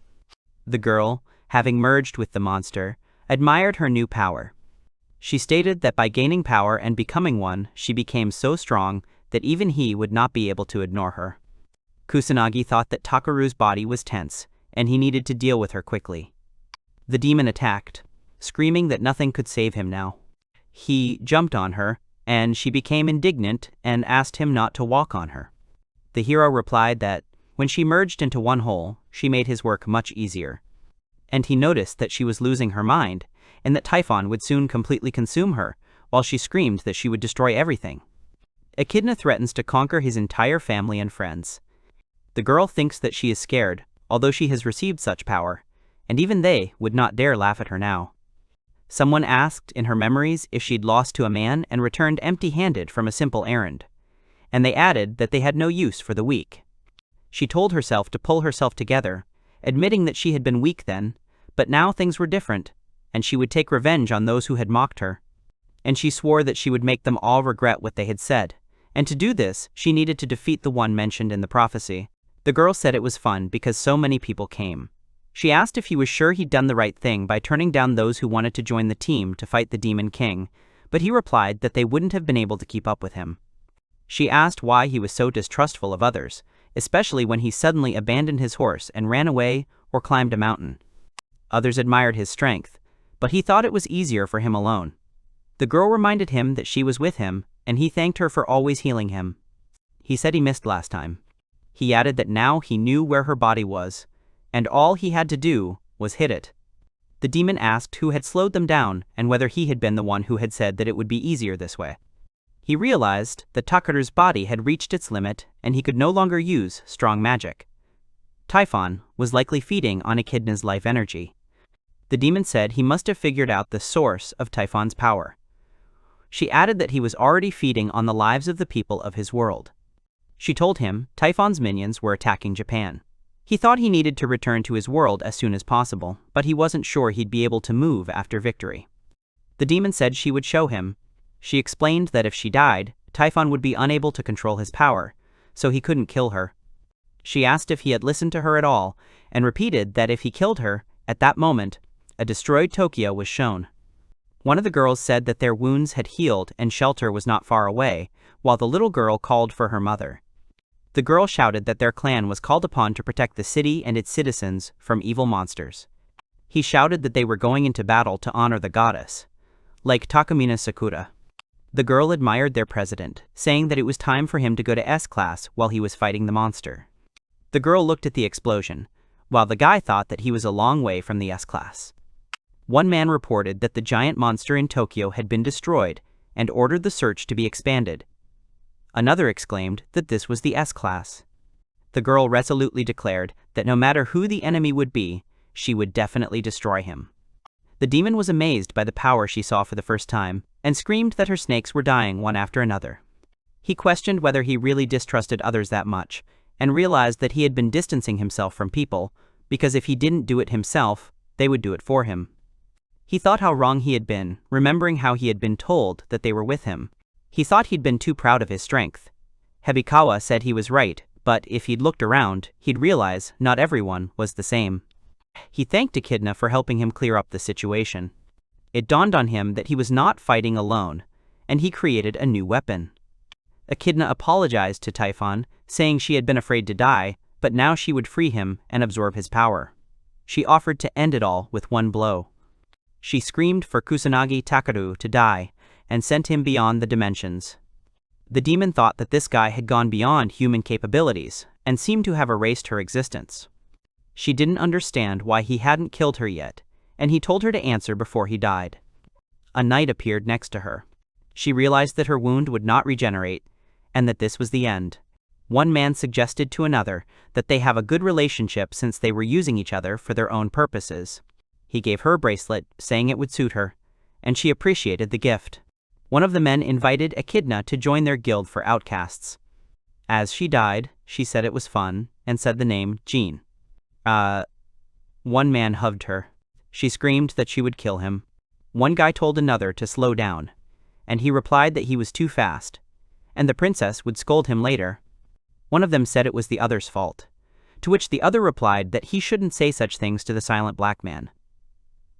A: The girl, having merged with the monster, admired her new power. She stated that by gaining power and becoming one, she became so strong that even he would not be able to ignore her. Kusanagi thought that Takeru's body was tense, and he needed to deal with her quickly. The demon attacked, screaming that nothing could save him now. He jumped on her, and she became indignant and asked him not to walk on her. The hero replied that, when she merged into one whole, she made his work much easier. And he noticed that she was losing her mind, and that Typhon would soon completely consume her, while she screamed that she would destroy everything. Echidna threatens to conquer his entire family and friends. The girl thinks that she is scared, although she has received such power, and even they would not dare laugh at her now. Someone asked in her memories if she'd lost to a man and returned empty-handed from a simple errand, and they added that they had no use for the weak. She told herself to pull herself together, admitting that she had been weak then, but now things were different, and she would take revenge on those who had mocked her. And she swore that she would make them all regret what they had said, and to do this, she needed to defeat the one mentioned in the prophecy. The girl said it was fun because so many people came. She asked if he was sure he'd done the right thing by turning down those who wanted to join the team to fight the Demon King, but he replied that they wouldn't have been able to keep up with him. She asked why he was so distrustful of others, especially when he suddenly abandoned his horse and ran away or climbed a mountain. Others admired his strength, but he thought it was easier for him alone. The girl reminded him that she was with him, and he thanked her for always healing him. He said he missed last time. He added that now he knew where her body was, and all he had to do was hit it. The demon asked who had slowed them down and whether he had been the one who had said that it would be easier this way. He realized that Takeru's body had reached its limit and he could no longer use strong magic. Typhon was likely feeding on Echidna's life energy. The demon said he must have figured out the source of Typhon's power. She added that he was already feeding on the lives of the people of his world. She told him Typhon's minions were attacking Japan. He thought he needed to return to his world as soon as possible, but he wasn't sure he'd be able to move after victory. The demon said she would show him. She explained that if she died, Typhon would be unable to control his power, so he couldn't kill her. She asked if he had listened to her at all, and repeated that if he killed her, at that moment, a destroyed Tokyo was shown. One of the girls said that their wounds had healed and shelter was not far away, while the little girl called for her mother. The girl shouted that their clan was called upon to protect the city and its citizens from evil monsters. He shouted that they were going into battle to honor the goddess, like Takamina Sakura. The girl admired their president, saying that it was time for him to go to S-class while he was fighting the monster. The girl looked at the explosion, while the guy thought that he was a long way from the S-class. One man reported that the giant monster in Tokyo had been destroyed and ordered the search to be expanded. Another exclaimed that this was the S-class. The girl resolutely declared that no matter who the enemy would be, she would definitely destroy him. The demon was amazed by the power she saw for the first time, and screamed that her snakes were dying one after another. He questioned whether he really distrusted others that much, and realized that he had been distancing himself from people, because if he didn't do it himself, they would do it for him. He thought how wrong he had been, remembering how he had been told that they were with him. He thought he'd been too proud of his strength. Hebikawa said he was right, but if he'd looked around, he'd realize not everyone was the same. He thanked Echidna for helping him clear up the situation. It dawned on him that he was not fighting alone, and he created a new weapon. Echidna apologized to Typhon, saying she had been afraid to die, but now she would free him and absorb his power. She offered to end it all with one blow. She screamed for Kusanagi Takeru to die, and sent him beyond the dimensions. The demon thought that this guy had gone beyond human capabilities, and seemed to have erased her existence. She didn't understand why he hadn't killed her yet, and he told her to answer before he died. A knight appeared next to her. She realized that her wound would not regenerate, and that this was the end. One man suggested to another that they have a good relationship since they were using each other for their own purposes. He gave her a bracelet, saying it would suit her, and she appreciated the gift. One of the men invited Echidna to join their guild for outcasts. As she died, she said it was fun, and said the name Jean. One man hugged her. She screamed that she would kill him. One guy told another to slow down, and he replied that he was too fast, and the princess would scold him later. One of them said it was the other's fault, to which the other replied that he shouldn't say such things to the silent black man.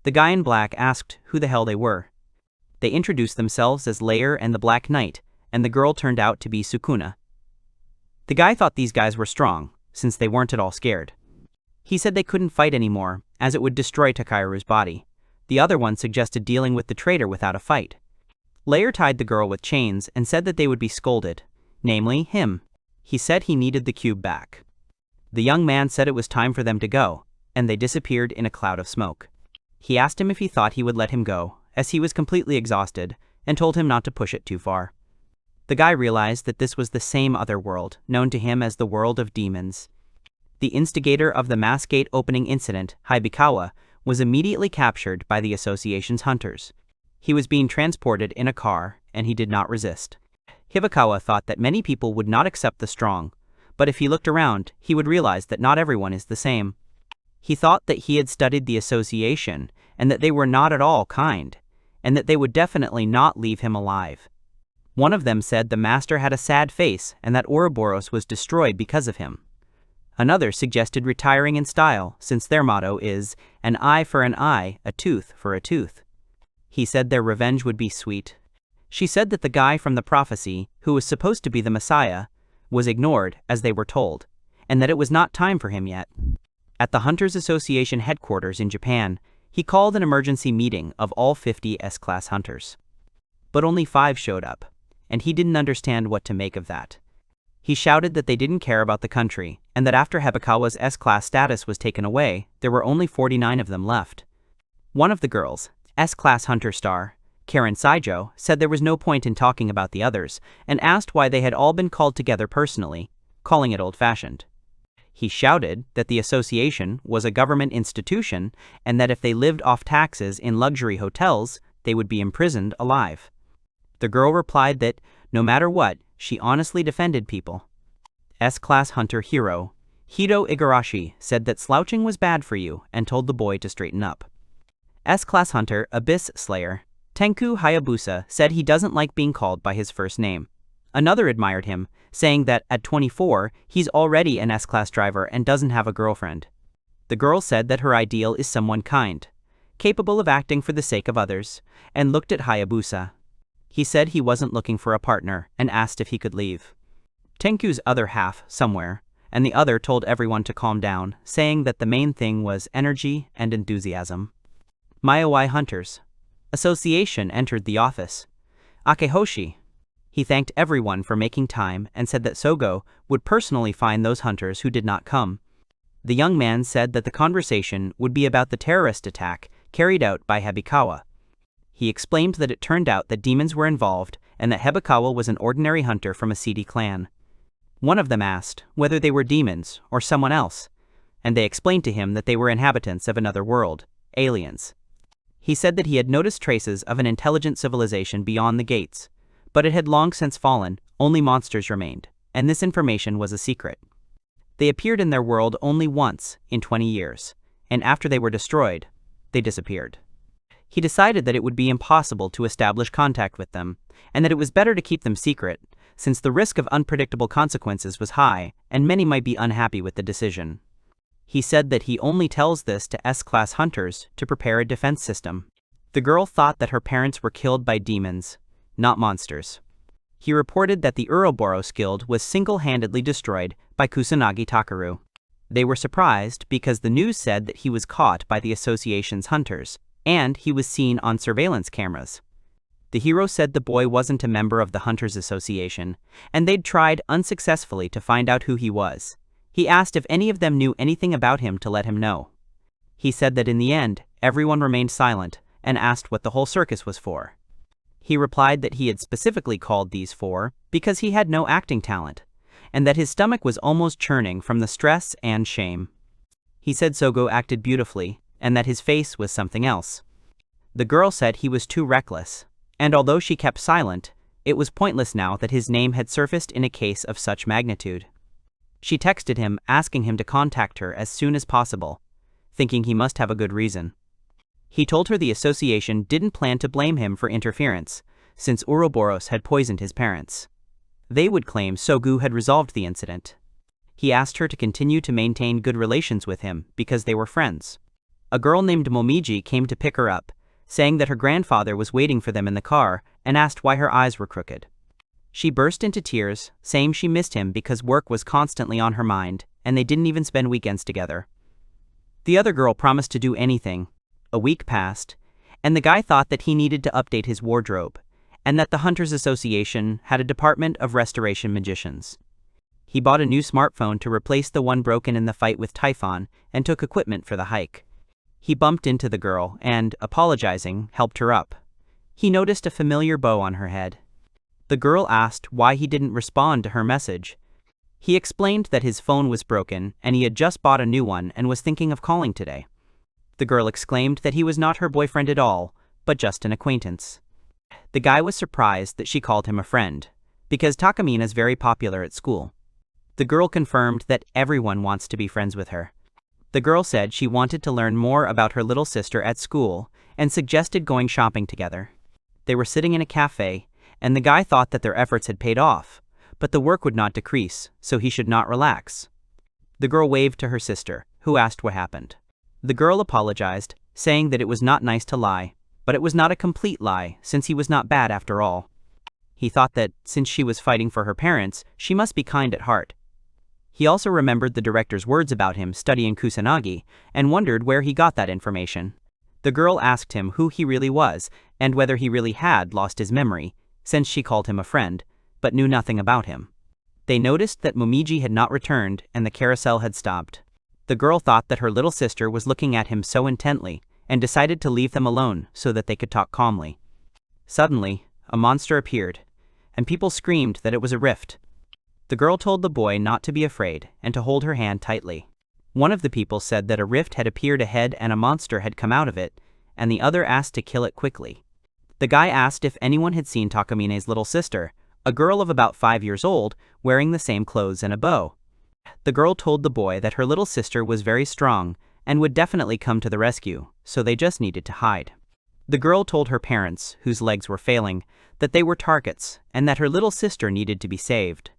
A: The guy in black asked who the hell they were. They introduced themselves as Layer and the Black Knight, and the girl turned out to be Sukuna. The guy thought these guys were strong, since they weren't at all scared. He said they couldn't fight anymore, as it would destroy Takeru's body. The other one suggested dealing with the traitor without a fight. Layer tied the girl with chains and said that they would be scolded, namely him. He said he needed the cube back. The young man said it was time for them to go, and they disappeared in a cloud of smoke. He asked him if he thought he would let him go, as he was completely exhausted, and told him not to push it too far. The guy realized that this was the same other world, known to him as the world of demons. The instigator of the mass gate opening incident, Hibikawa, was immediately captured by the association's hunters. He was being transported in a car, and he did not resist. Hibikawa thought that many people would not accept the strong, but if he looked around, he would realize that not everyone is the same. He thought that he had studied the association, and that they were not at all kind, and that they would definitely not leave him alive. One of them said the master had a sad face and that Ouroboros was destroyed because of him. Another suggested retiring in style, since their motto is, an eye for an eye, a tooth for a tooth. He said their revenge would be sweet. She said that the guy from the prophecy, who was supposed to be the Messiah, was ignored, as they were told, and that it was not time for him yet. At the Hunters Association headquarters in Japan, he called an emergency meeting of all 50 S-class hunters. But only 5 showed up, and he didn't understand what to make of that. He shouted that they didn't care about the country, and that after Hibikawa's S-class status was taken away, there were only 49 of them left. One of the girls, S-class hunter star, Karen Saijo, said there was no point in talking about the others, and asked why they had all been called together personally, calling it old-fashioned. He shouted that the association was a government institution, and that if they lived off taxes in luxury hotels, they would be imprisoned alive. The girl replied that, no matter what, she honestly defended people. S-class hunter hero, Hiro Igarashi, said that slouching was bad for you and told the boy to straighten up. S-class hunter Abyss Slayer, Tenku Hayabusa, said he doesn't like being called by his first name. Another admired him, saying that at 24, he's already an S-class driver and doesn't have a girlfriend. The girl said that her ideal is someone kind, capable of acting for the sake of others, and looked at Hayabusa. He said he wasn't looking for a partner and asked if he could leave. Tenku's other half, somewhere, and the other told everyone to calm down, saying that the main thing was energy and enthusiasm. Maiowai Hunters Association entered the office. Akehoshi. He thanked everyone for making time and said that Sogo would personally find those hunters who did not come. The young man said that the conversation would be about the terrorist attack carried out by Hebikawa. He explained that it turned out that demons were involved and that Hebikawa was an ordinary hunter from a seedy clan. One of them asked whether they were demons or someone else, and they explained to him that they were inhabitants of another world, aliens. He said that he had noticed traces of an intelligent civilization beyond the gates, but it had long since fallen, only monsters remained, and this information was a secret. They appeared in their world only once in 20 years, and after they were destroyed, they disappeared. He decided that it would be impossible to establish contact with them, and that it was better to keep them secret, since the risk of unpredictable consequences was high, and many might be unhappy with the decision. He said that he only tells this to S-class hunters to prepare a defense system. The girl thought that her parents were killed by demons, not monsters. He reported that the Ouroboros Guild was single-handedly destroyed by Kusanagi Takeru. They were surprised because the news said that he was caught by the association's hunters, and he was seen on surveillance cameras. The hero said the boy wasn't a member of the Hunters Association, and they'd tried unsuccessfully to find out who he was. He asked if any of them knew anything about him to let him know. He said that in the end, everyone remained silent and asked what the whole circus was for. He replied that he had specifically called these for because he had no acting talent, and that his stomach was almost churning from the stress and shame. He said Sogo acted beautifully, and that his face was something else. The girl said he was too reckless, and although she kept silent, it was pointless now that his name had surfaced in a case of such magnitude. She texted him asking him to contact her as soon as possible, thinking he must have a good reason. He told her the association didn't plan to blame him for interference, since Ouroboros had poisoned his parents. They would claim Sogu had resolved the incident. He asked her to continue to maintain good relations with him because they were friends. A girl named Momiji came to pick her up, saying that her grandfather was waiting for them in the car and asked why her eyes were crooked. She burst into tears, saying she missed him because work was constantly on her mind and they didn't even spend weekends together. The other girl promised to do anything. A week passed, and the guy thought that he needed to update his wardrobe, and that the Hunters Association had a department of restoration magicians. He bought a new smartphone to replace the one broken in the fight with Typhon and took equipment for the hike. He bumped into the girl and, apologizing, helped her up. He noticed a familiar bow on her head. The girl asked why he didn't respond to her message. He explained that his phone was broken and he had just bought a new one and was thinking of calling today. The girl exclaimed that he was not her boyfriend at all, but just an acquaintance. The guy was surprised that she called him a friend, because Takamina is very popular at school. The girl confirmed that everyone wants to be friends with her. The girl said she wanted to learn more about her little sister at school and suggested going shopping together. They were sitting in a cafe, and the guy thought that their efforts had paid off, but the work would not decrease, so he should not relax. The girl waved to her sister, who asked what happened. The girl apologized, saying that it was not nice to lie, but it was not a complete lie since he was not bad after all. He thought that, since she was fighting for her parents, she must be kind at heart. He also remembered the director's words about him studying Kusanagi and wondered where he got that information. The girl asked him who he really was and whether he really had lost his memory, since she called him a friend, but knew nothing about him. They noticed that Momiji had not returned and the carousel had stopped. The girl thought that her little sister was looking at him so intently and decided to leave them alone so that they could talk calmly. Suddenly, a monster appeared, and people screamed that it was a rift. The girl told the boy not to be afraid and to hold her hand tightly. One of the people said that a rift had appeared ahead and a monster had come out of it, and the other asked to kill it quickly. The guy asked if anyone had seen Takamine's little sister, a girl of about 5 years old, wearing the same clothes and a bow. The girl told the boy that her little sister was very strong and would definitely come to the rescue, so they just needed to hide. The girl told her parents, whose legs were failing, that they were targets and that her little sister needed to be saved.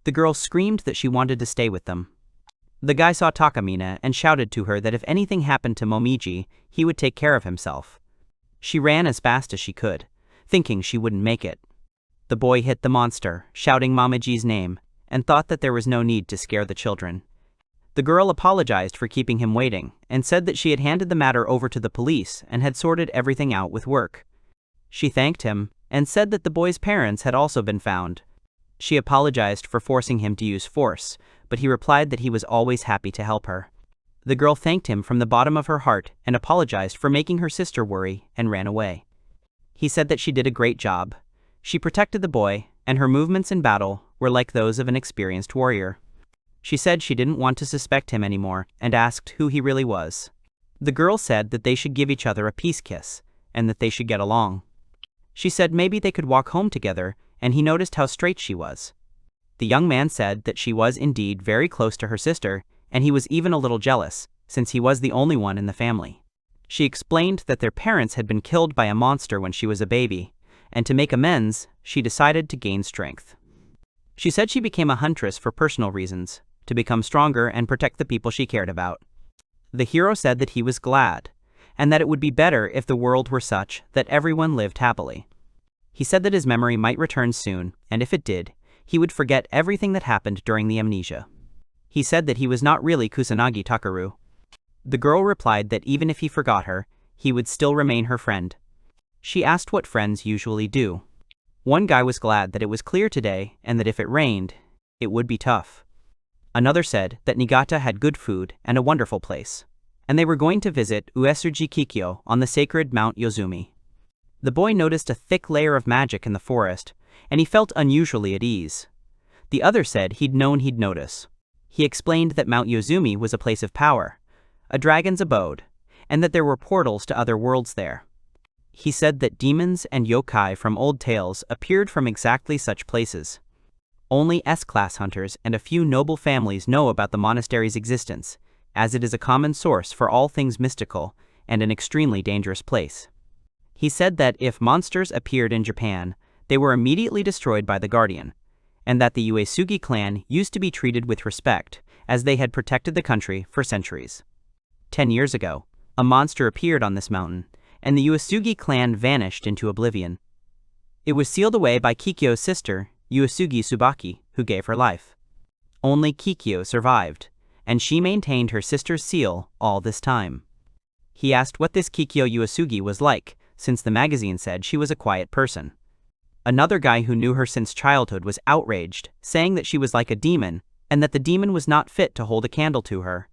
A: The girl screamed that she wanted to stay with them. The guy saw Takamina and shouted to her that if anything happened to Momiji, he would take care of himself. She ran as fast as she could, thinking she wouldn't make it. The boy hit the monster, shouting Momiji's name, and thought that there was no need to scare the children. The girl apologized for keeping him waiting and said that she had handed the matter over to the police and had sorted everything out with work. She thanked him and said that the boy's parents had also been found. She apologized for forcing him to use force, but he replied that he was always happy to help her. The girl thanked him from the bottom of her heart and apologized for making her sister worry and ran away. He said that she did a great job. She protected the boy, and her movements in battle were like those of an experienced warrior. She said she didn't want to suspect him anymore and asked who he really was. The girl said that they should give each other a peace kiss and that they should get along. She said maybe they could walk home together, and he noticed how straight she was. The young man said that she was indeed very close to her sister, and he was even a little jealous, since he was the only one in the family. She explained that their parents had been killed by a monster when she was a baby, and to make amends, she decided to gain strength. She said she became a huntress for personal reasons, to become stronger and protect the people she cared about. The hero said that he was glad, and that it would be better if the world were such that everyone lived happily. He said that his memory might return soon, and if it did, he would forget everything that happened during the amnesia. He said that he was not really Kusanagi Takeru. The girl replied that even if he forgot her, he would still remain her friend. She asked what friends usually do. One guy was glad that it was clear today and that if it rained, it would be tough. Another said that Niigata had good food and a wonderful place, and they were going to visit Uesugi Kikyo on the sacred Mount Yozumi. The boy noticed a thick layer of magic in the forest, and he felt unusually at ease. The other said he'd known he'd notice. He explained that Mount Yozumi was a place of power, a dragon's abode, and that there were portals to other worlds there. He said that demons and yokai from old tales appeared from exactly such places. Only S-class hunters and a few noble families know about the monastery's existence, as it is a common source for all things mystical and an extremely dangerous place. He said that if monsters appeared in Japan, they were immediately destroyed by the Guardian, and that the Uesugi clan used to be treated with respect, as they had protected the country for centuries. 10 years ago, a monster appeared on this mountain, and the Uesugi clan vanished into oblivion. It was sealed away by Kikyo's sister, Uesugi Tsubaki, who gave her life. Only Kikyo survived, and she maintained her sister's seal all this time. He asked what this Kikyo Uesugi was like, since the magazine said she was a quiet person. Another guy who knew her since childhood was outraged, saying that she was like a demon, and that the demon was not fit to hold a candle to her.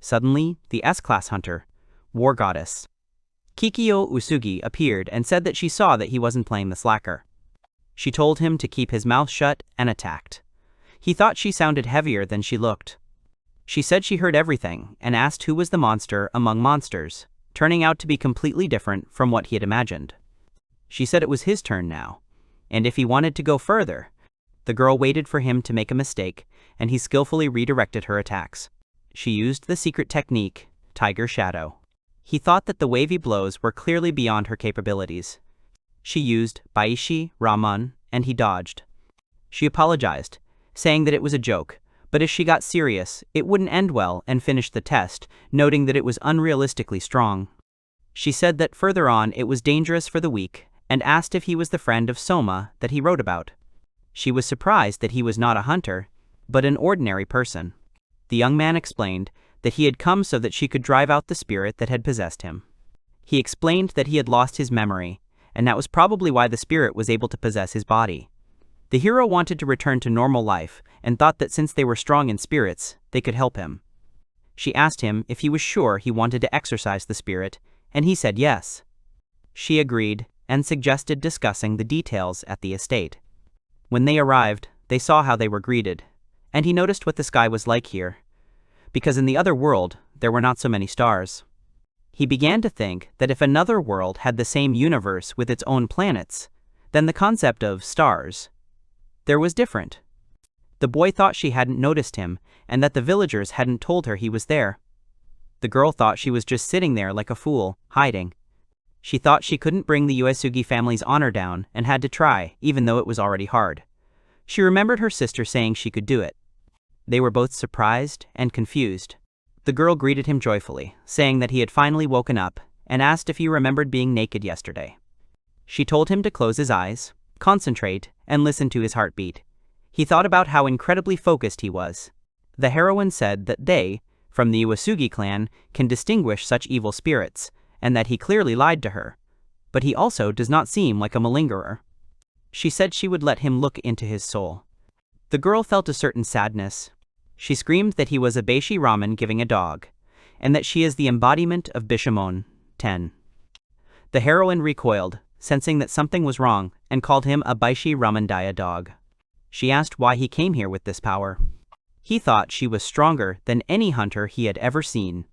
A: Suddenly, the S-class hunter, war goddess, Kikyo Uesugi, appeared and said that she saw that he wasn't playing the slacker. She told him to keep his mouth shut and attacked. He thought she sounded heavier than she looked. She said she heard everything and asked who was the monster among monsters, turning out to be completely different from what he had imagined. She said it was his turn now, and if he wanted to go further, the girl waited for him to make a mistake, and he skillfully redirected her attacks. She used the secret technique, Tiger Shadow. He thought that the wavy blows were clearly beyond her capabilities. She used Baishi Raman, and he dodged. She apologized, saying that it was a joke, but if she got serious, it wouldn't end well, and finished the test, noting that it was unrealistically strong. She said that further on it was dangerous for the weak, and asked if he was the friend of Soma that he wrote about. She was surprised that he was not a hunter, but an ordinary person. The young man explained that he had come so that she could drive out the spirit that had possessed him. He explained that he had lost his memory, and that was probably why the spirit was able to possess his body. The hero wanted to return to normal life and thought that since they were strong in spirits, they could help him. She asked him if he was sure he wanted to exorcise the spirit, and he said yes. She agreed and suggested discussing the details at the estate. When they arrived, they saw how they were greeted, and he noticed what the sky was like here, because in the other world, there were not so many stars. He began to think that if another world had the same universe with its own planets, then the concept of stars there was different. The boy thought she hadn't noticed him, and that the villagers hadn't told her he was there. The girl thought she was just sitting there like a fool, hiding. She thought she couldn't bring the Uesugi family's honor down and had to try, even though it was already hard. She remembered her sister saying she could do it. They were both surprised and confused. The girl greeted him joyfully, saying that he had finally woken up, and asked if he remembered being naked yesterday. She told him to close his eyes, concentrate, and listen to his heartbeat. He thought about how incredibly focused he was. The heroine said that they, from the Uesugi clan, can distinguish such evil spirits, and that he clearly lied to her. But he also does not seem like a malingerer. She said she would let him look into his soul. The girl felt a certain sadness. She screamed that he was a Beishi Ramen giving a dog, and that she is the embodiment of Bishamon. 10. The heroine recoiled, sensing that something was wrong, and called him a Beishi Ramandaya dog. She asked why he came here with this power. He thought she was stronger than any hunter he had ever seen.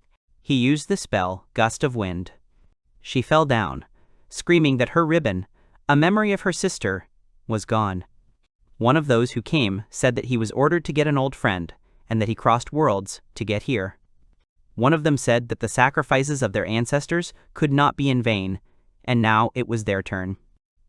A: He used the spell, Gust of Wind. She fell down, screaming that her ribbon, a memory of her sister, was gone. One of those who came said that he was ordered to get an old friend, and that he crossed worlds to get here. One of them said that the sacrifices of their ancestors could not be in vain, and now it was their turn.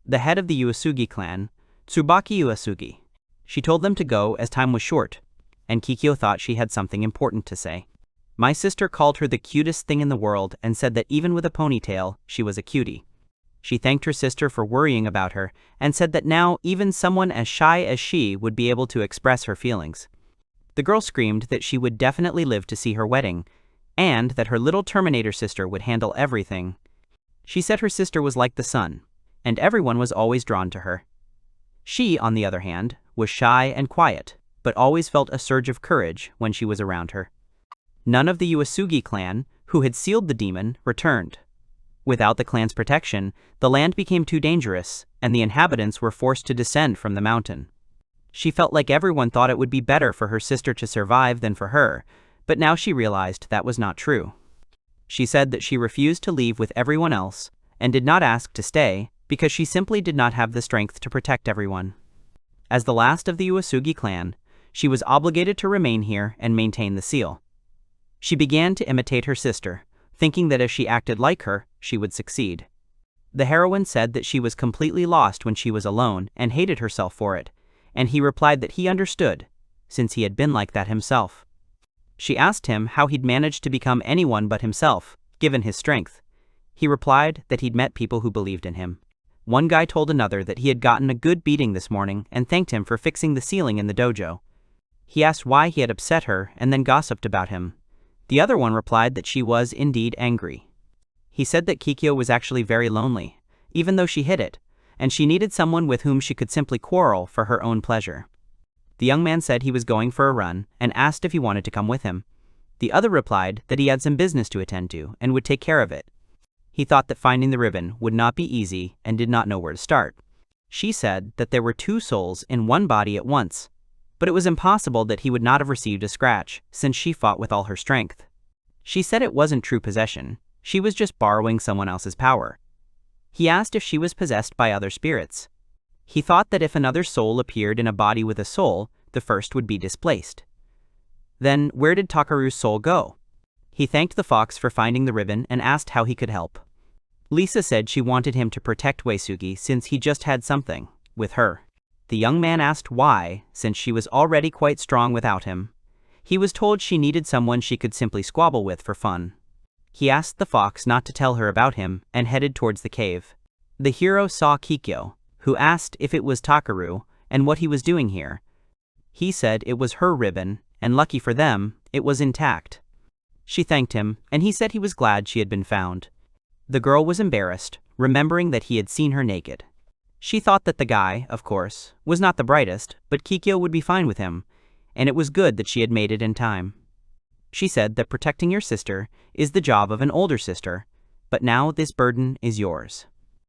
A: The head of the Uesugi clan, Tsubaki Uesugi. She told them to go as time was short, and Kikyo thought she had something important to say. My sister called her the cutest thing in the world and said that even with a ponytail, she was a cutie. She thanked her sister for worrying about her and said that now even someone as shy as she would be able to express her feelings. The girl screamed that she would definitely live to see her wedding, and that her little Terminator sister would handle everything. She said her sister was like the sun, and everyone was always drawn to her. She, on the other hand, was shy and quiet, but always felt a surge of courage when she was around her. None of the Uesugi clan, who had sealed the demon, returned. Without the clan's protection, the land became too dangerous, and the inhabitants were forced to descend from the mountain. She felt like everyone thought it would be better for her sister to survive than for her, but now she realized that was not true. She said that she refused to leave with everyone else, and did not ask to stay, because she simply did not have the strength to protect everyone. As the last of the Uesugi clan, she was obligated to remain here and maintain the seal. She began to imitate her sister, thinking that if she acted like her, she would succeed. The heroine said that she was completely lost when she was alone and hated herself for it, and he replied that he understood, since he had been like that himself. She asked him how he'd managed to become anyone but himself, given his strength. He replied that he'd met people who believed in him. One guy told another that he had gotten a good beating this morning and thanked him for fixing the ceiling in the dojo. He asked why he had upset her and then gossiped about him. The other one replied that she was indeed angry. He said that Kikyo was actually very lonely, even though she hid it, and she needed someone with whom she could simply quarrel for her own pleasure. The young man said he was going for a run and asked if he wanted to come with him. The other replied that he had some business to attend to and would take care of it. He thought that finding the ribbon would not be easy and did not know where to start. She said that there were two souls in one body at once, but it was impossible that he would not have received a scratch since she fought with all her strength. She said it wasn't true possession, she was just borrowing someone else's power. He asked if she was possessed by other spirits. He thought that if another soul appeared in a body with a soul, the first would be displaced. Then, where did Takeru's soul go? He thanked the fox for finding the ribbon and asked how he could help. Lisa said she wanted him to protect Uesugi since he just had something with her. The young man asked why, since she was already quite strong without him. He was told she needed someone she could simply squabble with for fun. He asked the fox not to tell her about him and headed towards the cave. The hero saw Kikyo, who asked if it was Takeru and what he was doing here. He said it was her ribbon, and lucky for them, it was intact. She thanked him, and he said he was glad she had been found. The girl was embarrassed, remembering that he had seen her naked. She thought that the guy, of course, was not the brightest, but Kikyo would be fine with him, and it was good that she had made it in time. She said that protecting your sister is the job of an older sister, but now this burden is yours.